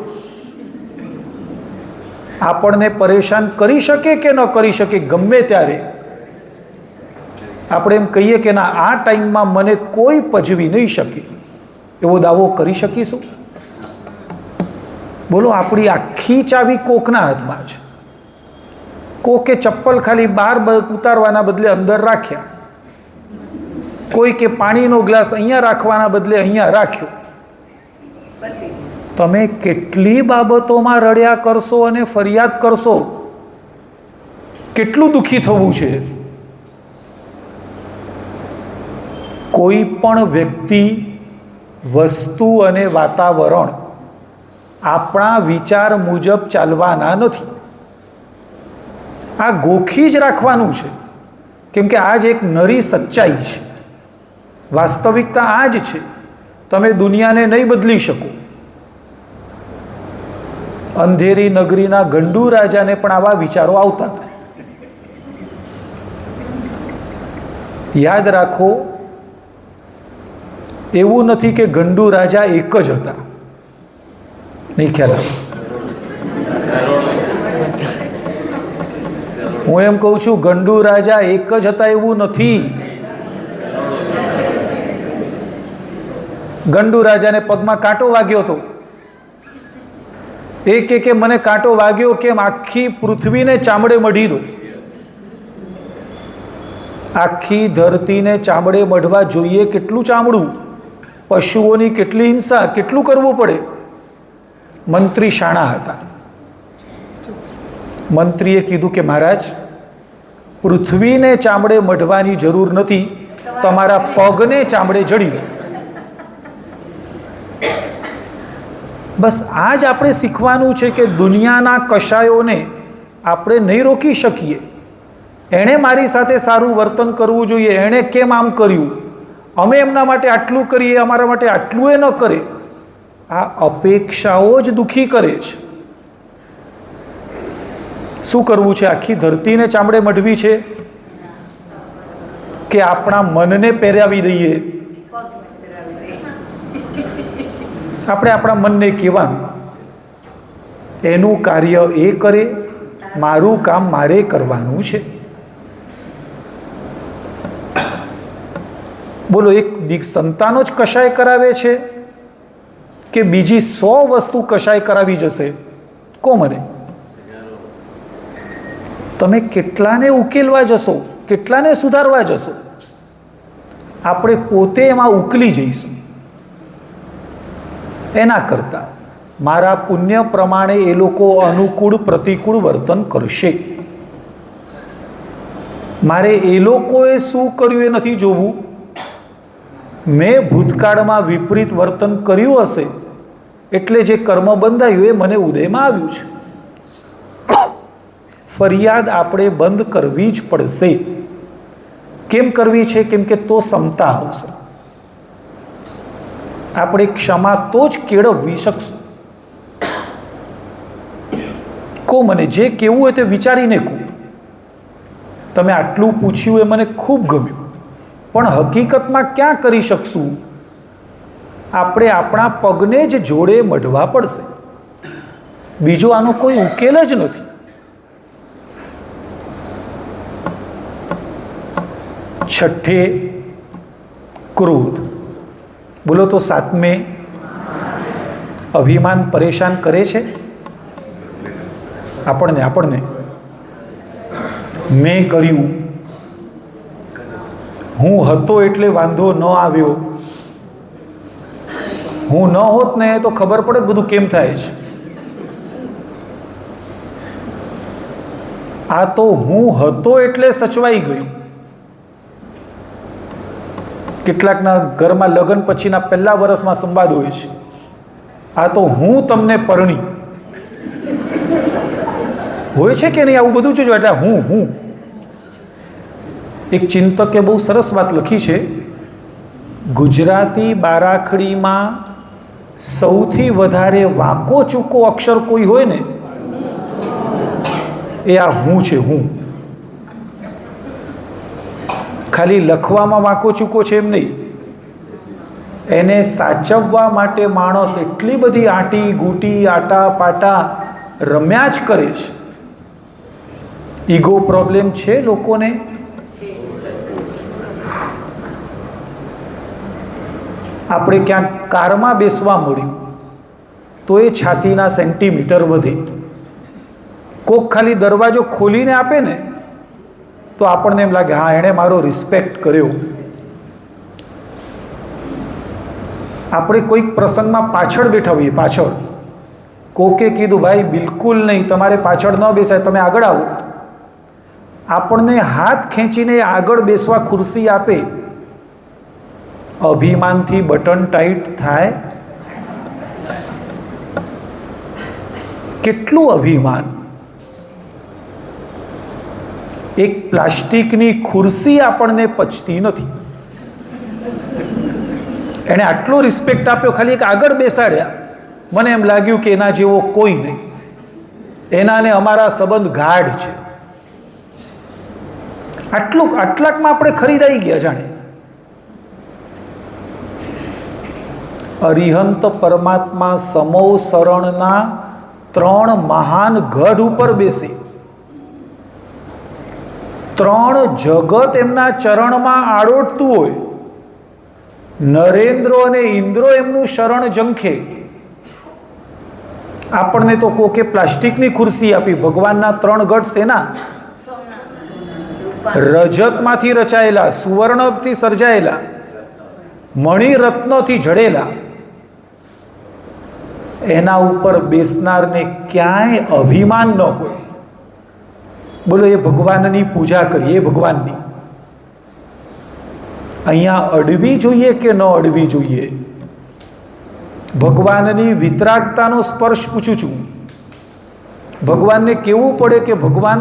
Speaker 1: આપણને પરેશાન કરી શકે કે ન કરી શકે, ગમે ત્યારે આપણે એમ કહીએ કે ના, આ ટાઈમમાં મને કોઈ પજવી નહીં શકે, એવો દાવો કરી શકીશું? બોલો, આપણી આખી ચાવી કોકના હાથમાં છે. કોકે ચપ્પલ ખાલી બહાર ઉતારવાના બદલે અંદર રાખ્યા, કોઈ કે પાણીનો ગ્લાસ અહીંયા રાખવાના બદલે અહીંયા રાખ્યો. તમે કેટલી બાબતોમાં રડ્યા કરશો અને ફરિયાદ કરશો, કેટલું દુઃખી થવું છે. કોઈ પણ વ્યક્તિ, વસ્તુ અને વાતાવરણ આપણા વિચાર મુજબ ચાલવાના નથી. આ ગોખી જ રાખવાનું છે, કેમ કે આ જ એક નરી સચ્ચાઈ છે. વાસ્તવિકતા આ જ છે. તમે દુનિયાને નહીં બદલી શકો. અંધેરી નગરીના ગંડુ રાજાને પણ આવા વિચારો આવતા હતા. યાદ રાખો, એવું નથી કે ગંડુ રાજા એક જ હતા. નહીં ખ્યાલ આવે? હું એમ કહું છું, ગંડુ રાજા એક જ હતા એવું નથી. ગંડુ રાજાને પગમાં કાંટો વાગ્યો હતો. એ કે મને કાંટો વાગ્યો કેમ? આખી પૃથ્વીને ચામડે મઢી દો. આખી ધરતીને ચામડે મઢવા જોઈએ કેટલું ચામડું, પશુઓની કેટલી હિંસા, કેટલું કરવું પડે. મંત્રી શાણા હતા. મંત્રીએ કીધું કે મહારાજ, પૃથ્વીને ચામડે મઢવાની જરૂર નથી, તમારા પગને ચામડે જડી લો. બસ આ જ આપણે શીખવાનું છે કે દુનિયાના કશાયોને આપણે નહીં રોકી શકીએ. એણે મારી સાથે સારું વર્તન કરવું જોઈએ, એણે કેમ આમ કર્યું, અમે એમના માટે આટલું કરીએ, અમારા માટે આટલું એ ન કરે. આ અપેક્ષાઓ જ દુઃખી કરે છે. શું કરવું છે? આખી ધરતીને ચામડે મઢવી છે કે આપણા મનને પહેરાવી દઈએ? આપણે આપણા મનને કહેવાનું એનું કાર્ય એ કરે, મારું કામ મારે કરવાનું છે. બોલો, એક સંતાનો જ કશાય કરાવે છે કે બીજી 100 વસ્તુ કશાય કરાવી જશે? કો મને, તમે કેટલાને ઉકેલવા જશો, કેટલાને સુધારવા જશો? આપણે પોતે એમાં ઉકલી જઈશું. એના કરતાં મારા પુણ્ય પ્રમાણે એ લોકો અનુકૂળ પ્રતિકૂળ વર્તન કરશે. મારે એ લોકોએ શું કર્યું એ નથી જોવું. મેં ભૂતકાળમાં વિપરીત વર્તન કર્યું હશે એટલે જે કર્મ બંધાયું એ મને ઉદયમાં આવ્યું છે. ફરિયાદ આપણે બંધ કરવી જ પડશે. કેમ કરવી છે? કેમ કે તો ક્ષમતા આવશે. આપણે ક્ષમા તો જ કેળવવી શકશું. કહો મને, જે કહેવું હોય તે વિચારીને કહો. તમે આટલું પૂછ્યું એ મને ખૂબ ગમ્યું, પણ હકીકતમાં ક્યાં કરી શકશું? આપણે આપણા પગને જ જોડે મઢવા પડશે. બીજો આનો કોઈ ઉકેલ જ નથી. છઠ્ઠે ક્રોધ. બોલો તો સાતમે અભિમાન પરેશાન કરે છે આપણને. મેં કર્યું, હું હતો એટલે વાંધો ન આવ્યો, હું ન હોત ને તો ખબર પડે બધું કેમ થાય છે. આ તો હું હતો એટલે સચવાઈ ગયું. કેટલાકના ઘરમાં લગ્ન પછીના પહેલા વર્ષમાં સંવાદ હોય છે, આ તો હું તમને પરણી. હોય છે કે નહીં આવું બધું? જોજો, એટલે હું એક ચિંતકે બહુ સરસ વાત લખી છે. ગુજરાતી બારાખડીમાં સૌથી વધારે વાંકો ચૂકો અક્ષર કોઈ હોય ને એ આ હું છે. હું ખાલી લખવામાં વાંકો ચૂકો છે એમ નહીં, એને સાચવવા માટે માણસ એટલી બધી આંટી ગૂંટી આટા પાટા રમ્યા જ કરે છે. ઈગો પ્રોબ્લેમ છે લોકોને. આપણે ક્યાંક કારમાં બેસવા મળ્યું તો એ છાતીના સેન્ટીમીટર વધે. કોક ખાલી દરવાજો ખોલીને આપે ને તો આપણને એમ લાગે હા, એણે મારો રિસ્પેક્ટ કર્યો. આપણે કોઈક પ્રસંગમાં પાછળ બેઠા હોઈએ, પાછળ કોકે કીધું ભાઈ બિલકુલ નહીં, તમારે પાછળ ન બેસાય, તમે આગળ આવો. આપણને હાથ ખેંચીને આગળ બેસવા ખુરશી આપે. અભિમાનથી બટન ટાઈટ થાય. કેટલું અભિમાન! એક પ્લાસ્ટિકની ખુરશી આપણને પચતી નથી. એણે આટલો રિસ્પેક્ટ આપ્યો, ખાલી એક આગળ બેસાડ્યા. મને એમ લાગ્યું કે એના જેવો કોઈ નહીં, એનાને અમારા સંબંધ ગાઢ છે. આટલાકમાં આપણે ખરીદાઈ ગયા જાણે. અરિહંત પરમાત્મા સમો શરણના 3 મહાન ગઢ ઉપર બેસે. 3 જગત એમના ચરણમાં આડોટતું હોય. નરેન્દ્રો અને ઇન્દ્રો એમનું શરણ ઝંખે. આપણને તો કોકે પ્લાસ્ટિકની ખુરશી આપી. ભગવાનના 3 ગઢ શેના? રજતમાંથી રચાયેલા, સુવર્ણથી સર્જાયેલા, મણિરત્નોથી જડેલા. એના ઉપર બેસનારને ક્યાંય અભિમાન ન હોય. બોલો, એ ભગવાનની પૂજા કરીએ, એ ભગવાનની. અહીંયા અડવી જોઈએ કે ન અડવી જોઈએ? ભગવાનની વિતરાગતાનો સ્પર્શ પૂછું છું. ભગવાનને કહેવું પડે કે ભગવાન,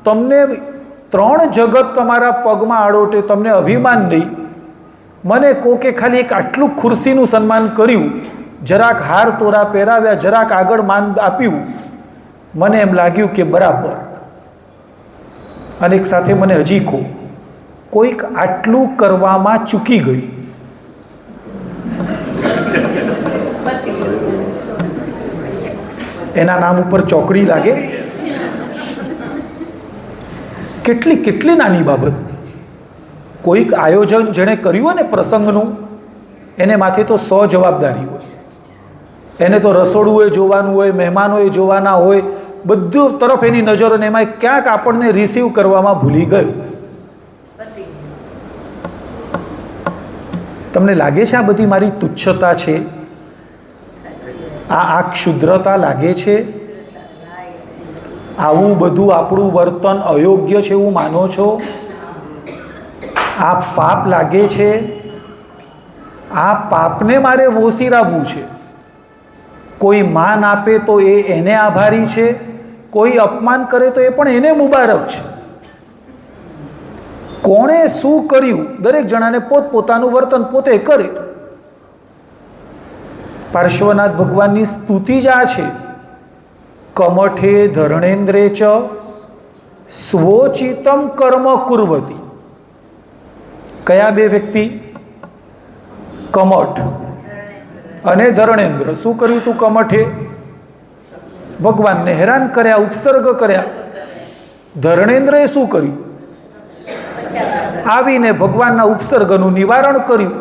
Speaker 1: તમને 3 જગત તમારા પગમાં આડોટે, તમને અભિમાન નહીં. મને કોકે ખાલી એક આટલું ખુરશીનું સન્માન કર્યું, જરાક હાર તોરા પહેરાવ્યા, જરાક આગળ માન આપ્યું, મને એમ લાગ્યું કે બરાબર. અને એક સાથે મને હજી કહો, કોઈક આટલું કરવામાં ચૂકી ગયું. એના નામ ઉપર ચોકડી લાગે? કેટલી કેટલી નાની બાબત. કોઈક આયોજન જેણે કર્યું હોય ને પ્રસંગનું, એને માથે તો 100 જવાબદારી હોય. એને તો રસોડું એ જોવાનું હોય, મહેમાનો એ જોવાના હોય, બધું તરફ એની નજર. અને એમાં ક્યાંક આપણને રિસીવ કરવામાં ભૂલી ગયું. તમને લાગે છે આ બધી મારી તુચ્છતા છે? આ ક્ષુદ્રતા લાગે છે? આવું બધું આપણું વર્તન અયોગ્ય છે એવું માનો છો? આ પાપ લાગે છે? આ પાપને મારે વોસીરાવવું છે. કોઈ માન આપે તો એને આભારી છે, કોઈ અપમાન કરે તો એ પણ એને મુબારક છે. કોણે શું કર્યું, દરેક જણાને પોતપોતાનું વર્તન પોતે કરે. પાર્શ્વનાથ ભગવાનની સ્તુતિ જ આ છે. કમઠે ધરણેન્દ્રે ચ સ્વોચિતમ કર્મ કુર્વતી. કયા 2 વ્યક્તિ? કમઠ અને ધરણેન્દ્ર. શું કર્યું તું કમઠે? ભગવાનને હેરાન કર્યા, ઉપસર્ગ કર્યા. ધરણેન્દ્રએ શું કર્યું? આવીને ભગવાનના ઉપસર્ગનું નિવારણ કર્યું.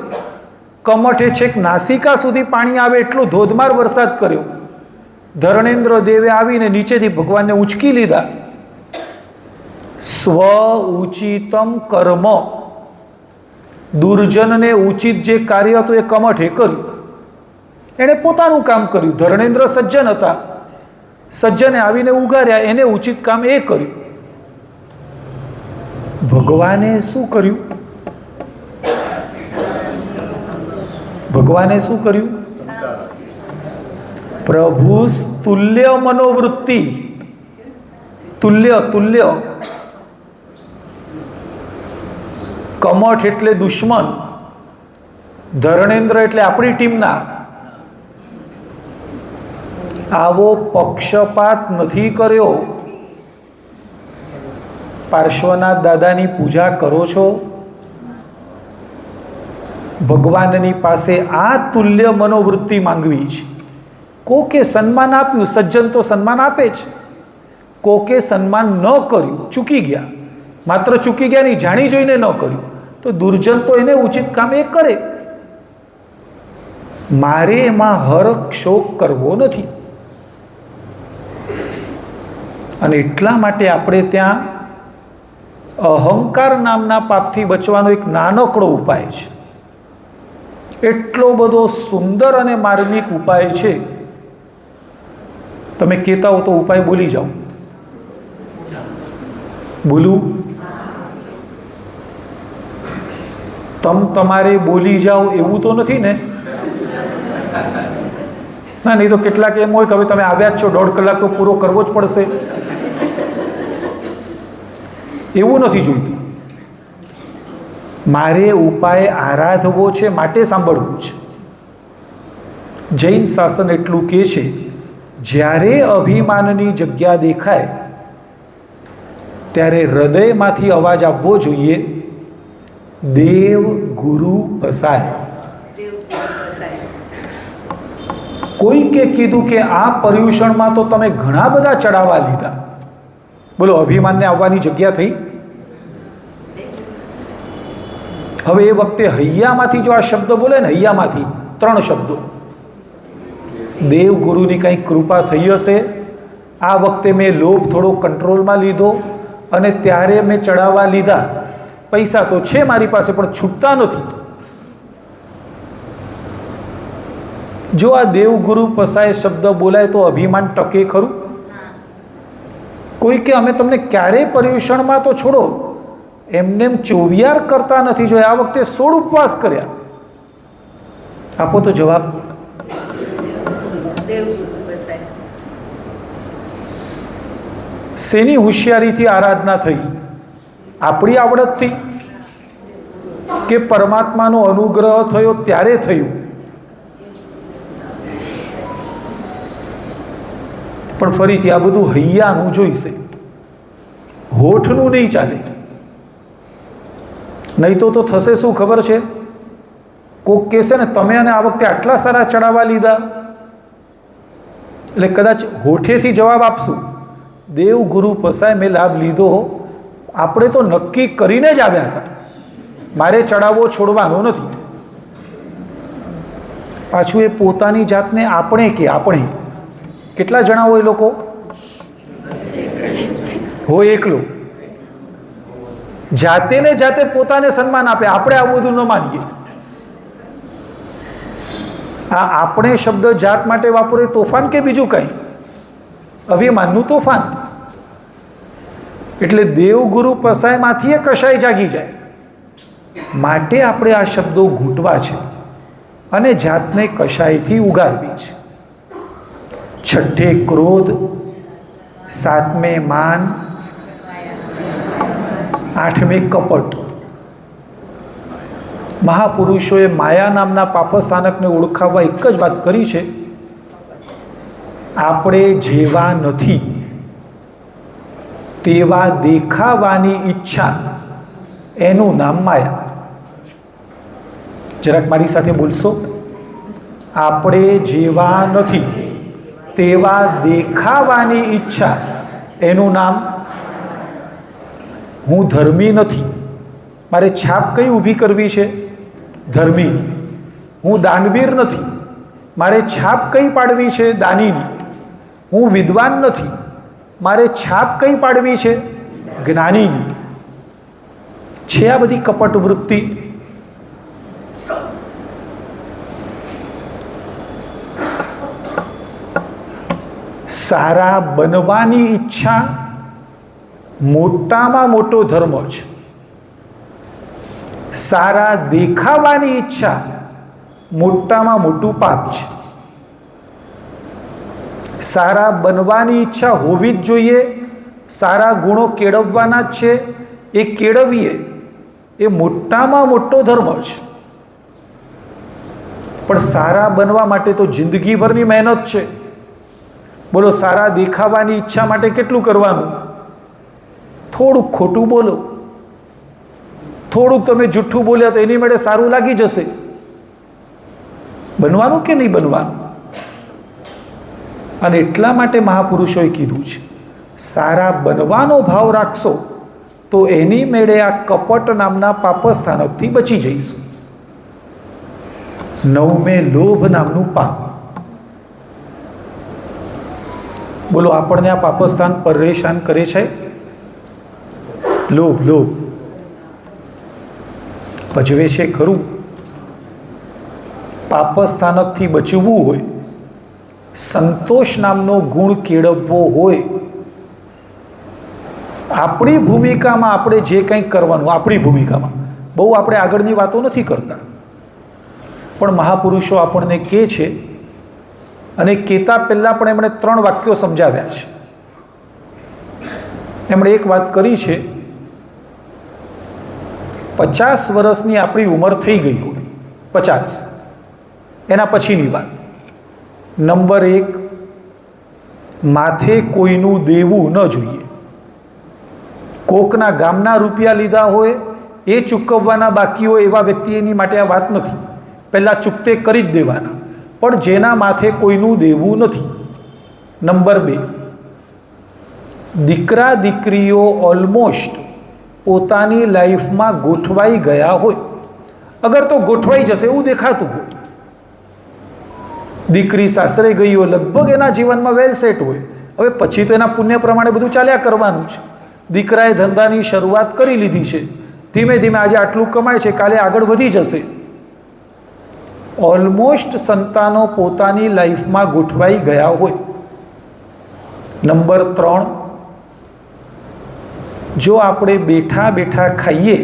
Speaker 1: કમઠે છેક નાસિકા સુધી પાણી આવે એટલો ધોધમાર વરસાદ કર્યો. ધરણેન્દ્ર દેવે આવીને નીચેથી ભગવાનને ઉંચકી લીધા. સ્વ ઉચિતમ કર્મ. દુર્જનને ઉચિત જે કાર્ય હતું એ કમઠે કર્યું. એણે પોતાનું કામ કર્યું. ધરણેન્દ્ર સજ્જન હતા, સજ્જને આવીને ઉગાર્યા, એને ઉચિત કામ એ કર્યું. ભગવાને શું કર્યું? ભગવાને શું કર્યું? પ્રભુ તુલ્ય મનોવૃત્તિ. તુલ્ય તુલ્ય. કમઠ એટલે દુશ્મન, ધરણેન્દ્ર એટલે આપણી ટીમના. આવો પક્ષપાત નથી કર્યો. પાર્શ્વનાથ દાદાની પૂજા કરો છો? ભગવાનની પાસે આ તુલ્ય મનોવૃત્તિ માંગવી છે. કોકે સન્માન આપ્યું, સજ્જન તો સન્માન આપે જ. કોકે સન્માન ન કર્યું, ચૂકી ગયા. માત્ર ચૂકી ગયા નહીં, જાણી જોઈને ન કર્યું, તો દુર્જન તો એને ઉચિત કામ એ કરે. મારે એમાં હર્ષ શોક કરવો નથી. અને એટલા માટે આપણે ત્યાં અહંકાર નામના પાપથી બચવાનો એક નાનકડો ઉપાય છે. એટલો બધો સુંદર અને માર્મિક ઉપાય છે. તમે કહેતા હો તો ઉપાય બોલી જાઓ. બોલું? તમારે બોલી જાઓ એવું તો નથી ને? ના, નહીં તો કેટલાક એમ હોય કે હવે તમે આવ્યા જ છો, 1.5 કલાક તો પૂરો કરવો જ પડશે. એવું નથી જોઈતું. મારે ઉપાય આરાધવો છે, માટે સાંભળવું છે. જૈન શાસન એટલું કહે છે, જ્યારે અભિમાનની જગ્યા દેખાય ત્યારે હૃદયમાંથી અવાજ આવવો જોઈએ, દેવ ગુરુ પસાય. કોઈકે કીધું કે આ પર્યુષણમાં તો તમે ઘણા બધા ચડાવવા લીધા. બોલો, અભિમાનને આવવાની જગ્યા થઈ? હવે એ વખતે હૈયામાંથી જો આ શબ્દ બોલે ને, હૈયામાંથી 3 શબ્દો, દેવગુરુની કંઈક કૃપા થઈ હશે, આ વખતે મેં લોભ થોડો કંટ્રોલમાં લીધો અને ત્યારે મેં ચડાવવા લીધા. પૈસા તો છે મારી પાસે પણ છૂટતા નથી. જો આ દેવગુરુ પસાય શબ્દ બોલાય તો અભિમાન ટકે ખરું? કોઈ કે અમે તમને ક્યારેય પર્યુષણમાં તો છોડો, એમને એમ ચોવિયાર કરતા નથી જોયા, આ વખતે 16 ઉપવાસ કર્યા. આપો તો જવાબ. શેની હોશિયારીથી આરાધના થઈ? આપણી આવડતથી કે પરમાત્માનો અનુગ્રહ થયો ત્યારે થયું? પણ ફરીથી આ બધું હૈયાનું જોઈશે, હોઠનું નહીં ચાલે. નહીં તો થશે શું ખબર છે? કોક કહેશે ને તમે અને આ વખતે આટલા સારા ચડાવવા લીધા, એટલે કદાચ હોઠેથી જવાબ આપશું, દેવગુરુ પસાય મેં લાભ લીધો, આપણે તો નક્કી કરીને જ આવ્યા હતા, મારે ચડાવવો છોડવાનો નથી. પાછું એ પોતાની જાતને આપણે કે આપણે કેટલા જણા હોય લોકો? હોય એકલો, જાતે ને જાતે પોતાને સન્માન આપે. આપણે આવું બધું ન માનીએ. આ આપણે શબ્દ જાત માટે વાપરે તોફાન કે બીજું કંઈ? અભિમાનનું તોફાન. એટલે દેવગુરુ પસાયમાંથી એ કશાય જાગી જાય. માટે આપણે આ શબ્દો ઘૂંટવા છે અને જાતને કશાયથી ઉગારવી છે. 6 ક્રોધ, 7 માન, 8 કપટ. મહાપુરુષોએ માયા નામના પાપસ્થાનકને ઓળખાવવા એક જ વાત કરી છે, આપણે જેવા નથી તેવા દેખાવાની ઈચ્છા, એનું નામ માયા. જરાક મારી સાથે બોલશો. આપણે જેવા નથી તેવા દેખાવાની ઈચ્છા, એનું નામ. હું ધર્મી નથી, મારે છાપ કઈ ઊભી કરવી છે? ધર્મીની. હું દાનવીર નથી, મારે છાપ કઈ પાડવી છે? દાનીની. હું વિદ્વાન નથી, મારે છાપ કઈ પાડવી છે? જ્ઞાનીની. છે આ બધી કપટ વૃત્તિ. સારા બનવાની ઈચ્છા મોટામાં મોટો ધર્મ છે. સારા દેખાવાની ઈચ્છા મોટામાં મોટું પાપ છે. સારા બનવાની ઈચ્છા હોવી જ જોઈએ, સારા ગુણો કેળવવાના જ છે, એ કેળવીએ એ મોટામાં મોટો ધર્મ છે. પણ સારા બનવા માટે તો જિંદગીભરની મહેનત છે. બોલો, સારા દેખાવાની ઈચ્છા માટે કેટલું કરવાનું? થોડુંક ખોટું બોલો, થોડુંક તમે જૂઠું બોલ્યા તો એની માટે સારું લાગી જશે. બનવાનું કે નહીં બનવાનું? અને એટલા માટે મહાપુરુષોએ કીધું છે, સારા બનવાનો ભાવ રાખશો તો એની મેળે આ કપટ નામના પાપસ્થાનકથી બચી જઈશું. 9 લોભ નામનું પાપ. બોલો, આપણને આ પાપસ્થાન પરેશાન કરે છે. લોભ. લોભ ભજવે છે ખરું. પાપસ્થાનકથી બચવું હોય, સંતોષ નામનો ગુણ કેળવવો હોય, આપણી ભૂમિકામાં આપણે જે કંઈક કરવાનું, આપણી ભૂમિકામાં બહુ આપણે આગળની વાતો નથી કરતા, પણ મહાપુરુષો આપણને કહે છે, અને કહેતા પહેલાં પણ એમણે 3 વાક્યો સમજાવ્યા છે. એમણે એક વાત કરી છે, 50 વર્ષની આપણી ઉંમર થઈ ગઈ હોય, 50, એના પછીની વાત. નંબર 1, માથે કોઈનું દેવું ન જોઈએ. કોકના ગામના રૂપિયા લીધા હોય, એ ચૂકવવાના બાકી હોય, એવા વ્યક્તિ એની માટે આ વાત નથી. પહેલાં ચૂકતે કરી જ દેવાના, પણ જેના માથે કોઈનું દેવું નથી. નંબર 2, દીકરા દીકરીઓ ઓલમોસ્ટ પોતાની લાઈફમાં ગોઠવાઈ ગયા હોય, અગર તો ગોઠવાઈ જશે એવું દેખાતું હોય. દીકરી સાસરે ગઈ હોય, લગભગ એના જીવનમાં વેલ સેટ હોય. હવે પછી તો એના પુણ્ય પ્રમાણે બધું ચાલ્યા કરવાનું છે. દીકરાએ ધંધાની શરૂઆત કરી લીધી છે, ધીમે ધીમે આજે આટલું કમાય છે, કાલે આગળ વધી જશે. ઓલમોસ્ટ સંતાનો પોતાની લાઈફમાં ગોઠવાઈ ગયા હોય. નંબર 3, જો આપણે બેઠા બેઠા ખાઈએ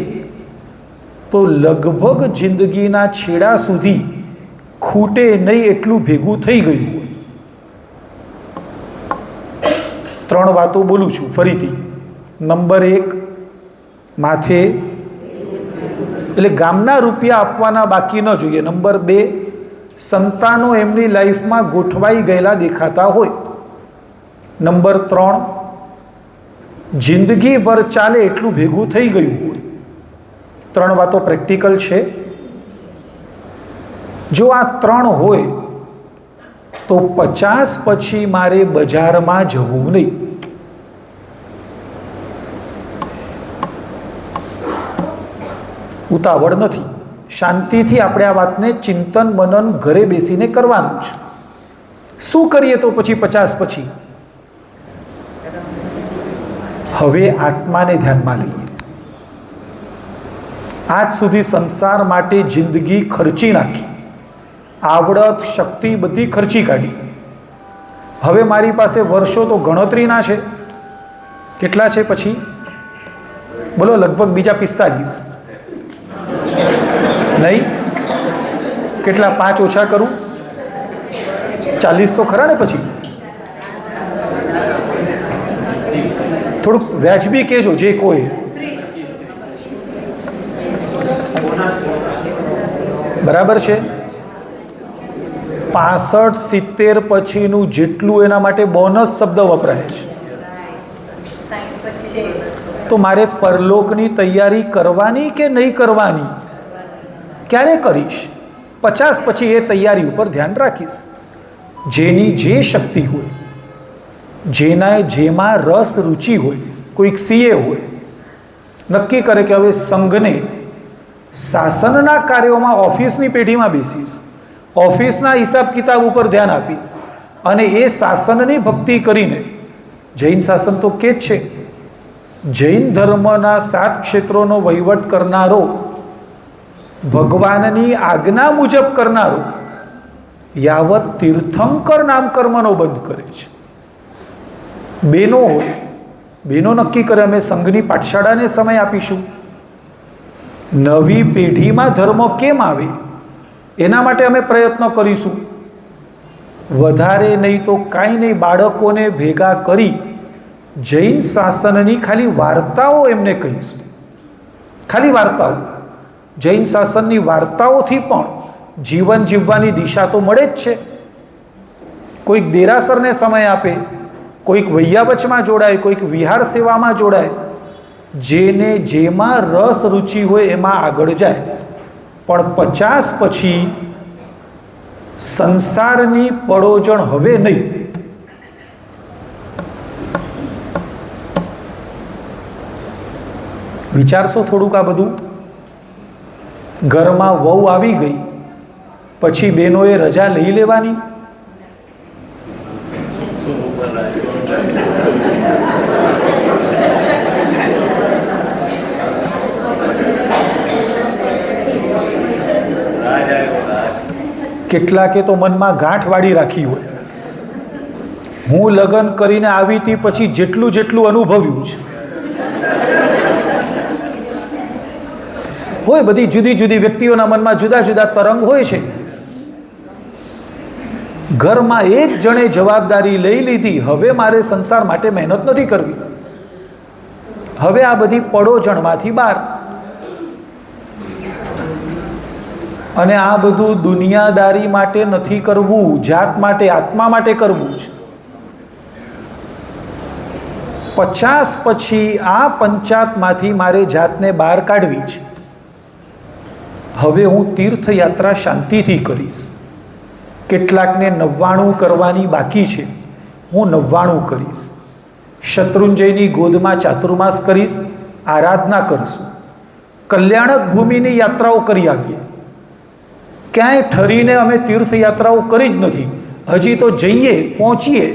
Speaker 1: તો લગભગ જિંદગીના છેડા સુધી ખૂટે નહીં એટલું ભેગું થઈ ગયું હોય. 3 વાતો બોલું છું ફરીથી. નંબર 1, માથે એટલે ગામના રૂપિયા આપવાના બાકી ન જોઈએ. નંબર 2, સંતાનો એમની લાઈફમાં ગોઠવાઈ ગયેલા દેખાતા હોય. નંબર 3, જિંદગીભર ચાલે એટલું ભેગું થઈ ગયું હોય. 3 વાતો પ્રેક્ટિકલ છે. જો આ 3 હોય તો 50 પછી મારે બજારમાં જવું નહીં. ઉતાવળ નથી. શાંતિથી આપણે આ વાતને ચિંતન મનન ઘરે બેસીને કરવાનું છે. શું કરીએ તો પછી 50 પછી? હવે આત્માને ધ્યાનમાં લઈએ. આજ સુધી સંસાર માટે જિંદગી ખર્ચી નાખી, આવડત શક્તિ બધી ખર્ચી કાઢી. હવે મારી પાસે વર્ષો તો ગણતરીના છે. કેટલા છે પછી? બોલો, લગભગ બીજા 45 નહીં? કેટલા? 5 ઓછા કરું? 40 તો ખરા ને? પછી થોડુંક વ્યાજબી કહેજો જે કોઈ. બરાબર છે? 65-70 પછીનું જેટલું એના માટે બોનસ શબ્દ વપરાય છે. તો મારે પરલોકની તૈયારી કરવાની કે નહીં કરવાની? ક્યારે કરીશ? 50 પછી એ તૈયારી ઉપર ધ્યાન રાખીશ. જેની જે શક્તિ હોય, જેના જેમાં રસ રુચિ હોય, કોઈક સીએ હોય, નક્કી કરે કે હવે સંઘને શાસનના કાર્યોમાં ઓફિસની પેઢીમાં બેસીશ, ઓફિસના હિસાબ કિતાબ ઉપર ધ્યાન આપીશ અને એ શાસનની ભક્તિ કરીને, જૈન શાસન તો કે જ છે, જૈન ધર્મના 7 ક્ષેત્રોનો વહીવટ કરનારો, ભગવાનની આજ્ઞા મુજબ કરનારો, યાવત તીર્થંકર નામ કર્મનો બંધ કરે છે. બેનો હોય, બેનો નક્કી કરે અમે સંઘની પાઠશાળાને સમય આપીશું. નવી પેઢીમાં ધર્મ કેમ આવે એના માટે અમે પ્રયત્ન કરીશું. વધારે નહીં તો કાંઈ નહીં, બાળકોને ભેગા કરી જૈન શાસનની ખાલી વાર્તાઓ એમને કહીશું. ખાલી વાર્તાઓ. જૈન શાસનની વાર્તાઓથી પણ જીવન જીવવાની દિશા તો મળે જ છે. કોઈક દેરાસરને સમય આપે, કોઈક વૈયાવચમાં જોડાય, કોઈક વિહાર સેવામાં જોડાય, જેને જેમાં રસ રુચિ હોય એમાં આગળ જાય. પણ 50 પછી સંસારની પડોજણ હવે નહીં. વિચારશો થોડુંક આ બધું. ઘરમાં વહુ આવી ગઈ પછી બહેનોએ રજા લઈ લેવાની. કેટલાકે તો મનમાં ગાંઠ વાળી રાખી હોય, હું લગ્ન કરીને આવી હતી પછી જેટલું જેટલું અનુભવ્યું છે. હોય બધી જુદી જુદી વ્યક્તિઓના મનમાં જુદા જુદા તરંગ હોય છે. ઘરમાં એક જણે જવાબદારી લઈ લીધી, હવે મારે સંસાર માટે મહેનત નથી કરવી. હવે આ બધી પડોજણમાંથી બહાર. અને આ બધું દુનિયાદારી માટે નથી કરવું, જાત માટે, આત્મા માટે કરવું છે. 50 પછી આ પંચાતમાંથી મારે જાતને બહાર કાઢવી છે. હવે હું તીર્થયાત્રા શાંતિથી કરીશ. કેટલાકને 99 કરવાની બાકી છે, હું 99 કરીશ. શત્રુંજયની ગોદમાં ચાતુર્માસ કરીશ, આરાધના કરશું, કલ્યાણક ભૂમિની યાત્રાઓ કરી આવીએ. ક્યાંય ઠરીને અમે તીર્થયાત્રાઓ કરી જ નથી. હજી તો જઈએ, પહોંચીએ,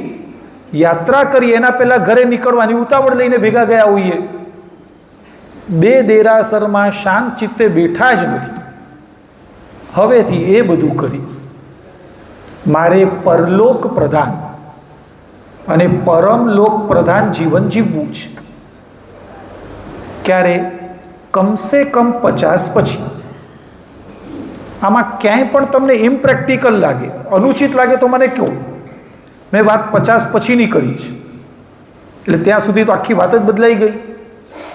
Speaker 1: યાત્રા કરીએ એના પહેલાં ઘરે નીકળવાની ઉતાવળ લઈને ભેગા ગયા હોઈએ. બે દેરાસરમાં શાંત ચિત્તે બેઠા જ નથી. હવેથી એ બધું કરીશ. મારે પરલોક પ્રધાન અને પરમલોક પ્રધાન જીવન જીવવું છે. ક્યારે? કમસે કમ 50 પછી. આમાં ક્યાંય પણ તમને ઇમ્પ્રેક્ટિકલ લાગે, અનુચિત લાગે તો મને કહો. મેં વાત 50 પછીની કરી છે. એટલે ત્યાં સુધી તો આખી વાત જ બદલાઈ ગઈ.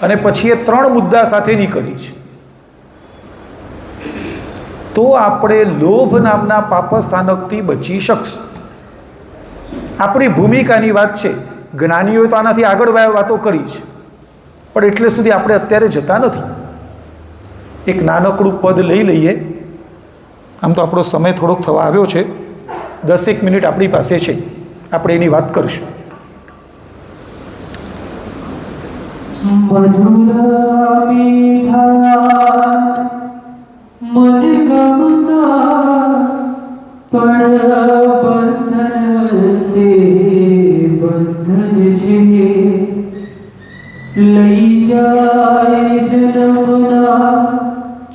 Speaker 1: અને પછી એ 3 મુદ્દા સાથેની કરી છે. તો આપણે લોભ નામના પાપસ્થાનકથી બચી શકશું. આપણી ભૂમિકાની વાત છે. જ્ઞાનીઓએ તો આનાથી આગળ વાતો કરી છે, પણ એટલે સુધી આપણે અત્યારે જતા નથી. એક નાનકડું પદ લઈ લઈએ. આમ તો આપણો સમય થોડોક થવા આવ્યો છે. 10 મિનિટ આપણી પાસે છે, આપણે એની વાત કરીશું.
Speaker 2: મધુરા મીઠા મન ગમતા પણ બંધન તે બંધન છે. લઈ જાય જન્મના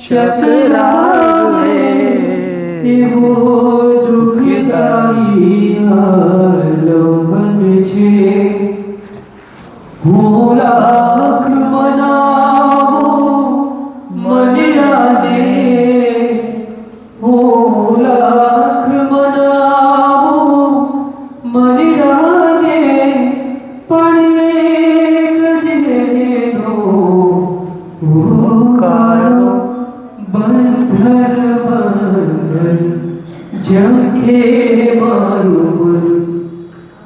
Speaker 2: ચક્રાવે એવો દુઃખદાયી આલંબન છે. હું લાખ મનાવું મન રાધે, હું લાખ મનાવું મન રાધે, પણ એક જ એનો હુંકારો બંધન બંધન ઝંખે મારું મન.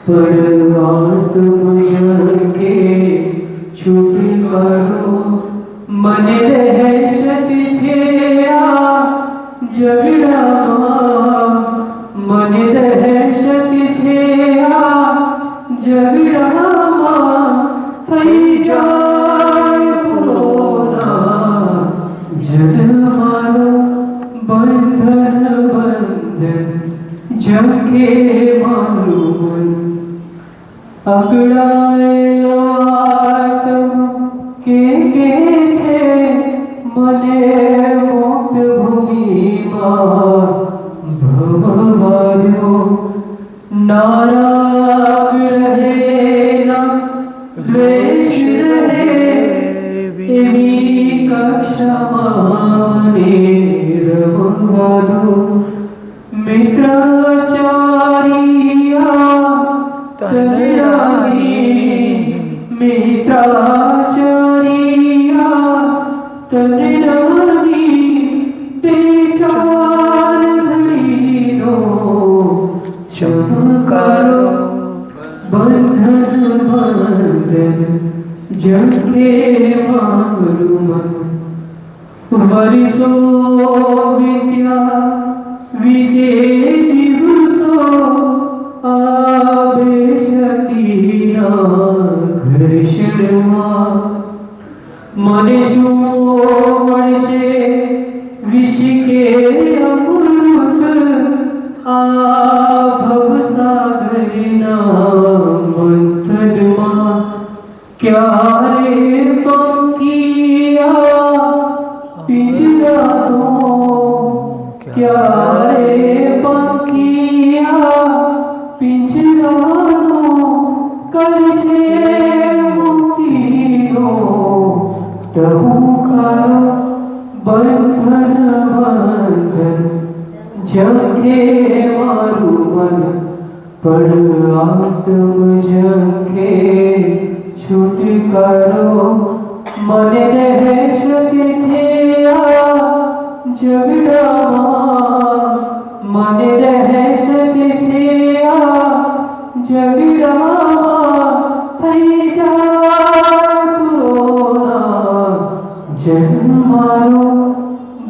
Speaker 2: પણ આત્મયકે છુટકારો મને રહેશત છે આ ઝઘડામાં, મને રહેશત છે આ ઝઘડામાં. થઈ જાય પૂરોના જન મારો બંધન બંધન ઝંખે મારું મન. અકળાયેલા કે છે મને મોક્ષ ભૂમિમાં ભવવાર્યો. નારાગ રહે ના દ્વેષ રહે એવી કક્ષામાં રમવા દો. મિત્રાચાર્યા તનરાની, મિત્રાચાર્યા તનરાની, તે ચાર ધણીનો ચમકારો બંધન બંધન ઝંખે મારું મન. વર્ષો વિદ્યા વિદે દિવસો આવે શક્તિના ઘર્ષણમાં. મને શું મળશે વિષિકે અમૃત આ ભવસાગરના મંથનમાં. ક્યારે પંખિયા પિંજરાનો, ક્યારે પંખિયા પિંજરાનો કરશે મુક્તિનો ટહુકારો. બંધન બંધન ઝંખે મારું મન, પણ આત્મ ઝંખે છુટકારો. મને રહેશત છે આ ઝઘડામાં, મને રહેશત છે આ ઝઘડામાં. થઈ જાય પૂરોના જન્મ મારો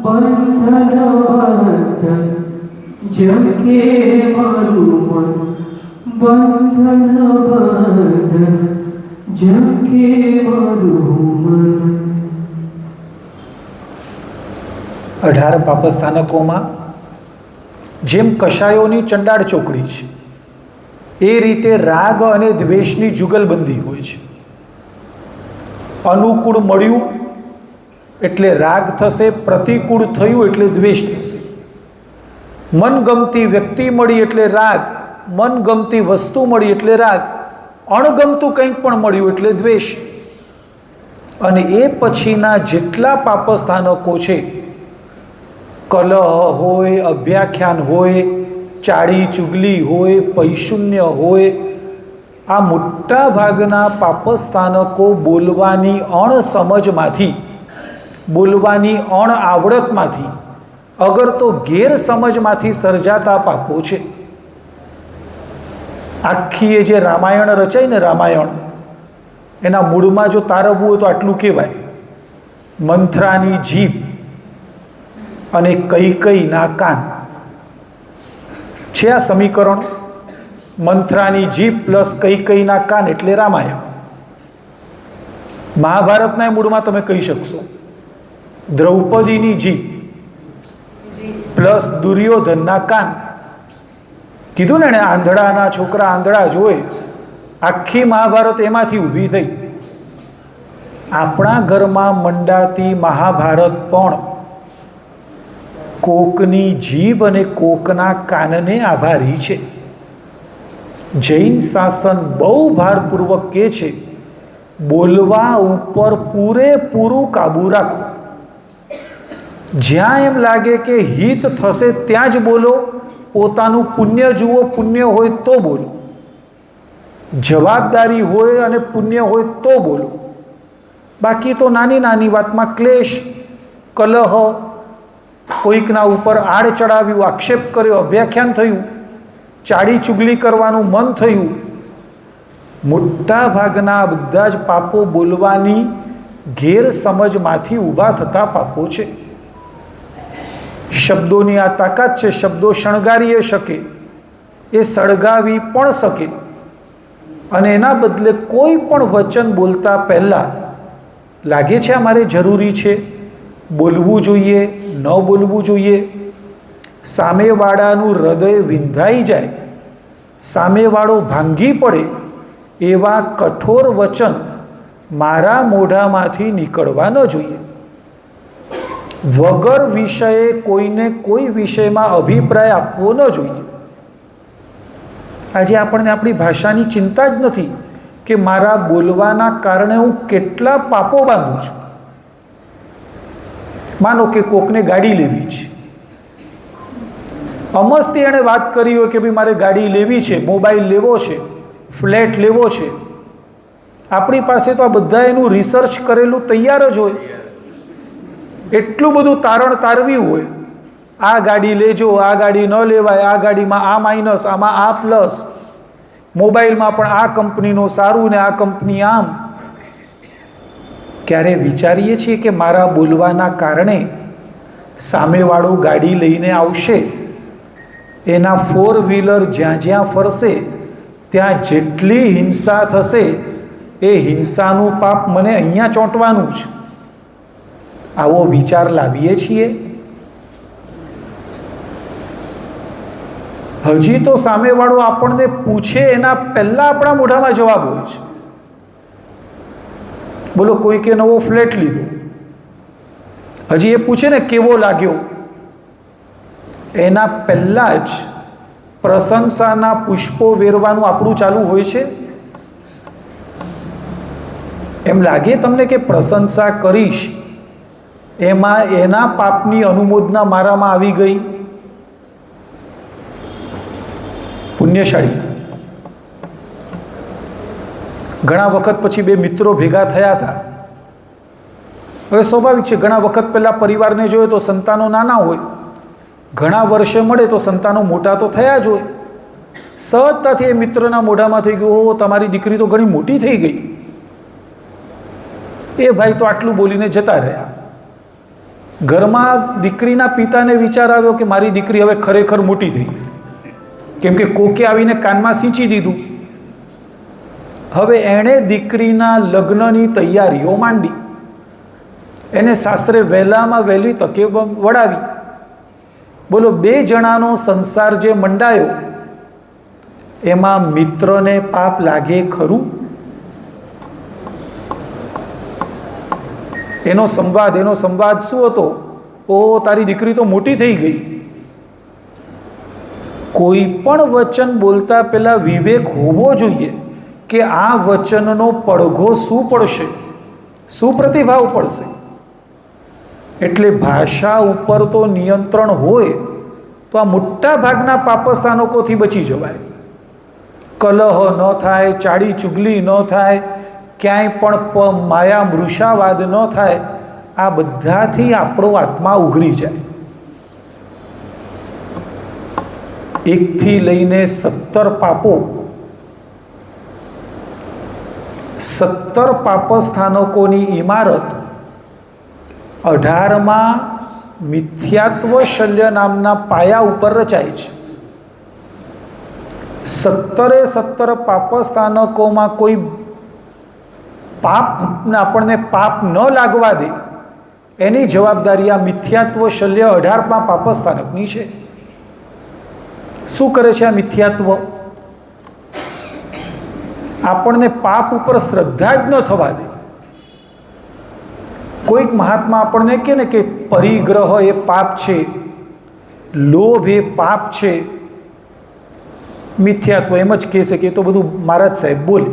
Speaker 2: બંધન બંધન ઝંખે મારું મન. બંધન બંધન ઝંખે મારું મન.
Speaker 1: 18 પાપસ્થાનકોમાં જેમ કશાયોની ચંડાળ ચોકડી છે, એ રીતે રાગ અને દ્વેષની જુગલબંધી હોય છે. અનુકૂળ મળ્યું એટલે રાગ થશે, પ્રતિકૂળ થયું એટલે દ્વેષ થશે. મનગમતી વ્યક્તિ મળી એટલે રાગ, મનગમતી વસ્તુ મળી એટલે રાગ, અણગમતું કંઈક પણ મળ્યું એટલે દ્વેષ. અને એ પછીના જેટલા પાપસ્થાનકો છે, કલહ હોય, અભ્યાખ્યાન હોય, ચાડી ચુગલી હોય, પૈશુન્ય હોય, આ મોટા ભાગના પાપસ્થાનકો બોલવાની અણસમજમાંથી, બોલવાની અણઆવડતમાંથી, અગર તો ગેરસમજમાંથી સર્જાતા પાપો છે. આખી એ જે રામાયણ રચાય ને, રામાયણ, એના મૂળમાં જો તારવવું હોય તો આટલું કહેવાય: મંથરાની જીભ અને કૈકેયીના કાન. છે આ સમીકરણ. મંથરાની જીભ પ્લસ કૈકેયીના કાન એટલે રામાયણ. મહાભારતના મૂળમાં તમે કહી શકશો દ્રૌપદીની જીભ પ્લસ દુર્યોધનના કાન. કીધું ને એણે, આંધળાના છોકરા આંધળા જોઈ. આખી મહાભારત એમાંથી ઊભી થઈ. આપણા ઘરમાં મંડાતી મહાભારત પણ કોકની જીભ અને કોકના કાનને આભારી છે. જૈન શાસન બહુ ભારપૂર્વક કહે છે, બોલવા ઉપર પૂરેપૂરું કાબુ રાખો. જ્યાં એમ લાગે કે હિત થશે ત્યાં જ બોલો. પોતાનું પુણ્ય જુઓ, પુણ્ય હોય તો બોલો. જવાબદારી હોય અને પુણ્ય હોય તો બોલો. બાકી તો નાની નાની વાતમાં ક્લેશ, કલહ, કોઈકના ઉપર આડ ચડાવ્યું, આક્ષેપ કર્યો, અભ્યાખ્યાન થયું, ચાડી ચુગલી કરવાનું મન થયું. મોટા ભાગના બધા જ પાપો બોલવાની ગેરસમજમાંથી ઊભા થતા પાપો છે. શબ્દોની આ તાકાત છે. શબ્દો શણગારી શકે, એ સળગાવી પણ શકે. અને એના બદલે કોઈ પણ વચન બોલતા પહેલાં લાગે છે અમારે જરૂરી છે, બોલવું જોઈએ, ન બોલવું જોઈએ. સામેવાળાનું હૃદય વિંધાઈ જાય, સામેવાળો ભાંગી પડે એવા કઠોર વચન મારા મોઢામાંથી નીકળવા ન જોઈએ. વગર વિષયે કોઈને કોઈ વિષયમાં અભિપ્રાય આપવો ન જોઈએ. આજે આપણને આપણી ભાષાની ચિંતા જ નથી કે મારા બોલવાના કારણે હું કેટલા પાપો બાંધું છું. માનો કે કોકને ગાડી લેવી છે, અમસ્તી એણે વાત કરી હોય કે ભાઈ મારે ગાડી લેવી છે, મોબાઈલ લેવો છે, ફ્લેટ લેવો છે. આપણી પાસે તો આ બધા એનું રિસર્ચ કરેલું તૈયાર જ હોય. એટલું બધું તારણ તારવ્યું હોય, આ ગાડી લેજો, આ ગાડી ન લેવાય, આ ગાડીમાં આ માઇનસ, આમાં આ પ્લસ, મોબાઈલમાં પણ આ કંપનીનું સારું ને આ કંપની આમ. ક્યારે વિચારીએ છીએ કે મારા બોલવાના કારણે સામેવાળો ગાડી લઈને આવશે, એના 4 વ્હીલર જ્યાં જ્યાં ફરશે ત્યાં જેટલી હિંસા થશે એ હિંસાનું પાપ મને અહીંયા ચોંટવાનું છે. આવો વિચાર લાવીએ છીએ? હજી તો સામેવાળો આપણને પૂછે એના પહેલાં આપણા મોઢામાં જવાબ હોય છે. બોલો, કોઈકે નવો ફ્લેટ લીધો, હજી એ પૂછે ને કેવો લાગ્યો, એના પહેલાં જ પ્રશંસાના પુષ્પો વેરવાનું આપણું ચાલુ હોય છે. એમ લાગે તમને કે પ્રશંસા કરીશ એમાં એના પાપની અનુમોદના મારામાં આવી ગઈ? પુણ્યશાળી. ઘણા વખત પછી 2 મિત્રો ભેગા થયા હતા. હવે સ્વાભાવિક છે, ઘણા વખત પહેલાં પરિવારને જોયો તો સંતાનો નાના હોય, ઘણા વર્ષે મળે તો સંતાનો મોટા તો થયા જ હોય. સતતથી એ મિત્રના મોઢામાં થઈ ગયું, ઓહો તમારી દીકરી તો ઘણી મોટી થઈ ગઈ. એ ભાઈ તો આટલું બોલીને જતા રહ્યા. ઘરમાં દીકરીના પિતાને વિચાર આવ્યો કે મારી દીકરી હવે ખરેખર મોટી થઈ ગઈ, કેમ કે કોકે આવીને કાનમાં સિંચી દીધું. હવે એણે દીકરીના લગ્નની તૈયારીઓ માંડી, એને સાસરે વહેલામાં વહેલી તકે વળાવી. બોલો, 2 જણાનો સંસાર જે મંડાયો એમાં મિત્રને પાપ લાગે ખરું? એનો સંવાદ શું હતો? ઓ, તારી દીકરી તો મોટી થઈ ગઈ. કોઈ પણ વચન બોલતા પહેલા વિવેક હોવો જોઈએ કે આ વચનનો પડઘો શું પડશે, શું પ્રતિભાવ પડશે. એટલે ભાષા ઉપર તો નિયંત્રણ હોય તો આ મોટા ભાગના પાપસ્થાનકોથી બચી જવાય. કલહ ન થાય, ચાડી ચુગલી ન થાય, ક્યાંય પણ માયા મૃષાવાદ ન થાય. આ બધાથી આપણો આત્મા ઉઘરી જાય. 1 થી લઈને 17 પાપો, 17 પાપસ્થાનકોની ઇમારત 18માં મિથ્યાત્વ શલ્ય નામના પાયા ઉપર રચાય છે. 17 પાપસ્થાનકોમાં કોઈ આપણને પાપ ન લાગવા દે એની જવાબદારી આ મિથ્યાત્વ શલ્ય 18માં પાપસ્થાનકની છે. શું કરે છે આ મિથ્યાત્વ? આપણને પાપ ઉપર શ્રદ્ધા જ ન થવા દે. કોઈક મહાત્મા આપણને કહે ને કે પરિગ્રહ એ પાપ છે, લોભ એ પાપ છે. મિથ્યાત્વ એમ જ કહેશે કે તો બધું મહારાજ સાહેબ બોલે.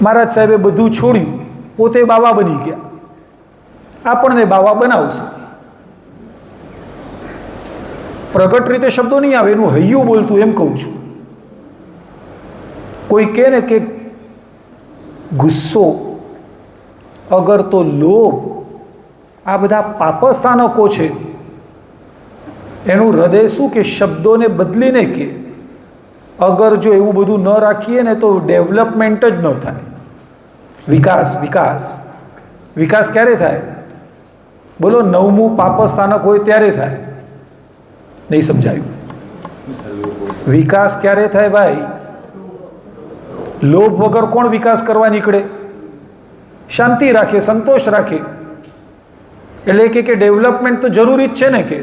Speaker 1: મહારાજ સાહેબે બધું છોડ્યું, પોતે બાવા બની ગયા, આપણને બાવા બનાવશે. પ્રગટ રીતે શબ્દો નહીં આવે, એનું હૈયું બોલતું એમ કહું છું. કોઈ કહે ને કે ગુસ્સો, અગર તો લોભ, આ બધા પાપસ્થાનકો છે. એનું હૃદય શું કે શબ્દોને બદલીને કે અગર જો એવું બધું ન રાખીએ ને તો ડેવલપમેન્ટ જ ન થાય. વિકાસ ક્યારે થાય? બોલો, 9મું પાપસ્થાનક હોય ત્યારે થાય. નહીં સમજાયું? વિકાસ ક્યારે થાય ભાઈ? લોભ વગર કોણ વિકાસ કરવા નીકળે? શાંતિ રાખે, સંતોષ રાખે. એટલે કે ડેવલપમેન્ટ તો જરૂરી જ છે ને કે.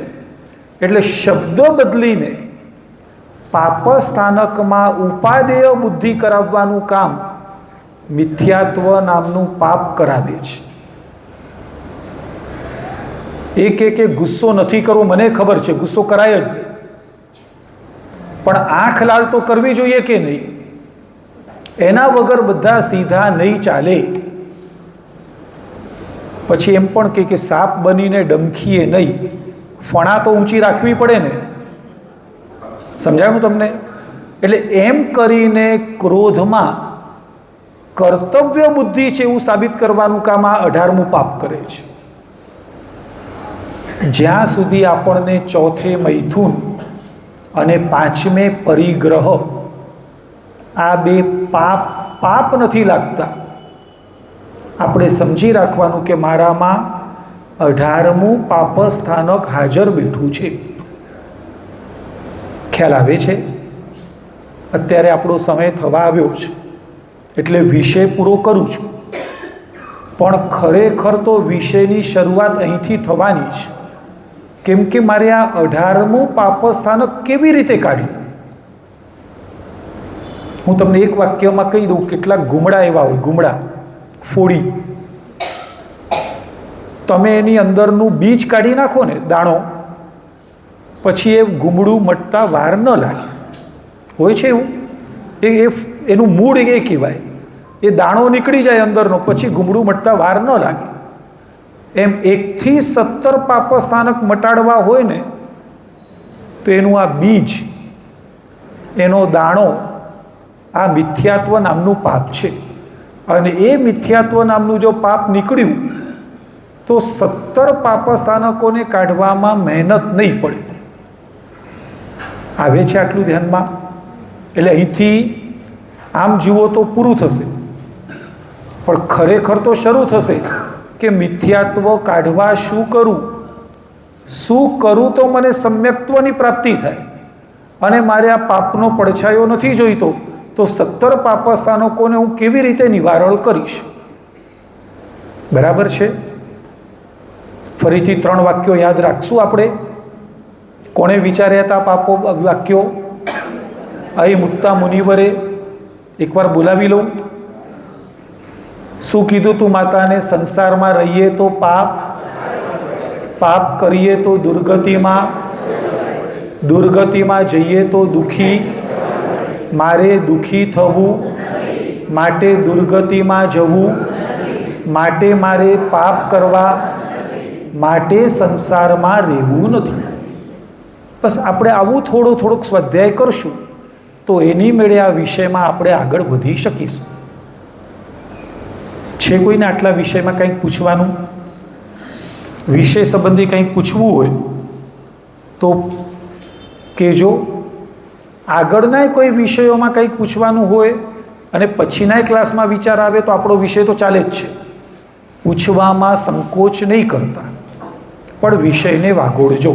Speaker 1: એટલે શબ્દો બદલીને પાપસ્થાનકમાં ઉપાદેય બુદ્ધિ કરાવવાનું કામ મિથ્યાત્વ નામનું પાપ કરાવે છે. કે ગુસ્સો નથી કરવો, મને ખબર છે ગુસ્સો કરાય જ નહીં, પણ આંખ લાલ તો કરવી જોઈએ કે નહીં? એના વગર બધા સીધા નહીં ચાલે. પછી એમ પણ કે સાપ બનીને ડમખીએ નહીં, ફણા તો ઊંચી રાખવી પડે ને. સમજાયું તમને? એટલે એમ કરીને ક્રોધમાં કર્તવ્ય બુદ્ધિ છે એવું સાબિત કરવાનું કામ આ 18મું પાપ કરે છે. જ્યાં સુધી આપણને 4થે મૈથુન અને 5મે પરિગ્રહ આ 2 પાપ નથી લાગતા, આપણે સમજી રાખવાનું કે મારામાં 18મું પાપસ્થાનક હાજર બેઠું છે. ખ્યાલ આવે છે? અત્યારે આપણો સમય થવા આવ્યો છે એટલે વિષય પૂરો કરું છું, પણ ખરેખર તો વિષયની શરૂઆત અહીંથી થવાની છે. કેમ કે મારે આ 18મું પાપસ્થાનક કેવી રીતે કાઢ્યું? હું તમને એક વાક્યમાં કહી દઉં. કેટલાક ગુમડા એવા હોય, ગુમડા ફોડી, તમે એની અંદરનું બીજ કાઢી નાખો ને, દાણો, પછી એ ગુમડું મટતા વાર ન લાગે. હોય છે એવું. એનું મૂળ એ કહેવાય. એ દાણો નીકળી જાય અંદરનો, પછી ગુમડું મટતા વાર ન લાગે. એમ 1 થી 17 પાપસ્થાનક મટાડવા હોય ને તો એનું આ બીજ, એનો દાણો, આ મિથ્યાત્વ નામનું પાપ છે. અને એ મિથ્યાત્વ નામનું જો પાપ નીકળ્યું તો 17 પાપસ્થાનકોને કાઢવામાં મહેનત નહીં પડે. આવે છે આટલું ધ્યાનમાં? એટલે અહીંથી આમ જુઓ તો પૂરું થશે, પણ ખરેખર તો શરૂ થશે કે મિથ્યાત્વ કાઢવા શું કરું તો મને સમ્યક્ત્વની પ્રાપ્તિ થાય, અને મારે આ પાપનો પડછાયો નથી જોઈતો, તો 17 પાપસ્થાનકોને હું કેવી રીતે નિવારણ કરીશ? બરાબર છે? ફરીથી 3 વાક્યો યાદ રાખશું આપણે. કોણે વિચાર્યા હતા પાપો વાક્યો? અયમુત્તા મુનિવરે. એકવાર બોલાવી લઉં. શું કીધું તું માતાને? સંસારમાં રહીએ તો પાપ કરીએ તો દુર્ગતિમાં જઈએ તો દુઃખી. મારે દુઃખી થવું, માટે દુર્ગતિમાં જવું, માટે મારે પાપ કરવા, માટે સંસારમાં રહેવું નથી. બસ આપણે આવું થોડોક સ્વાધ્યાય કરશું તો એની મેળે આ વિષયમાં આપણે આગળ વધી શકીશું. છે કોઈને આટલા વિષયમાં કંઈક પૂછવાનું? વિષય સંબંધી કંઈક પૂછવું હોય તો કહેજો. આગળના કોઈ વિષયોમાં કંઈક પૂછવાનું હોય અને પછીના ક્લાસમાં વિચાર આવે તો આપણો વિષય તો ચાલે જ છે. પૂછવામાં સંકોચ નહીં કરતા, પણ વિષયને વાગોળજો.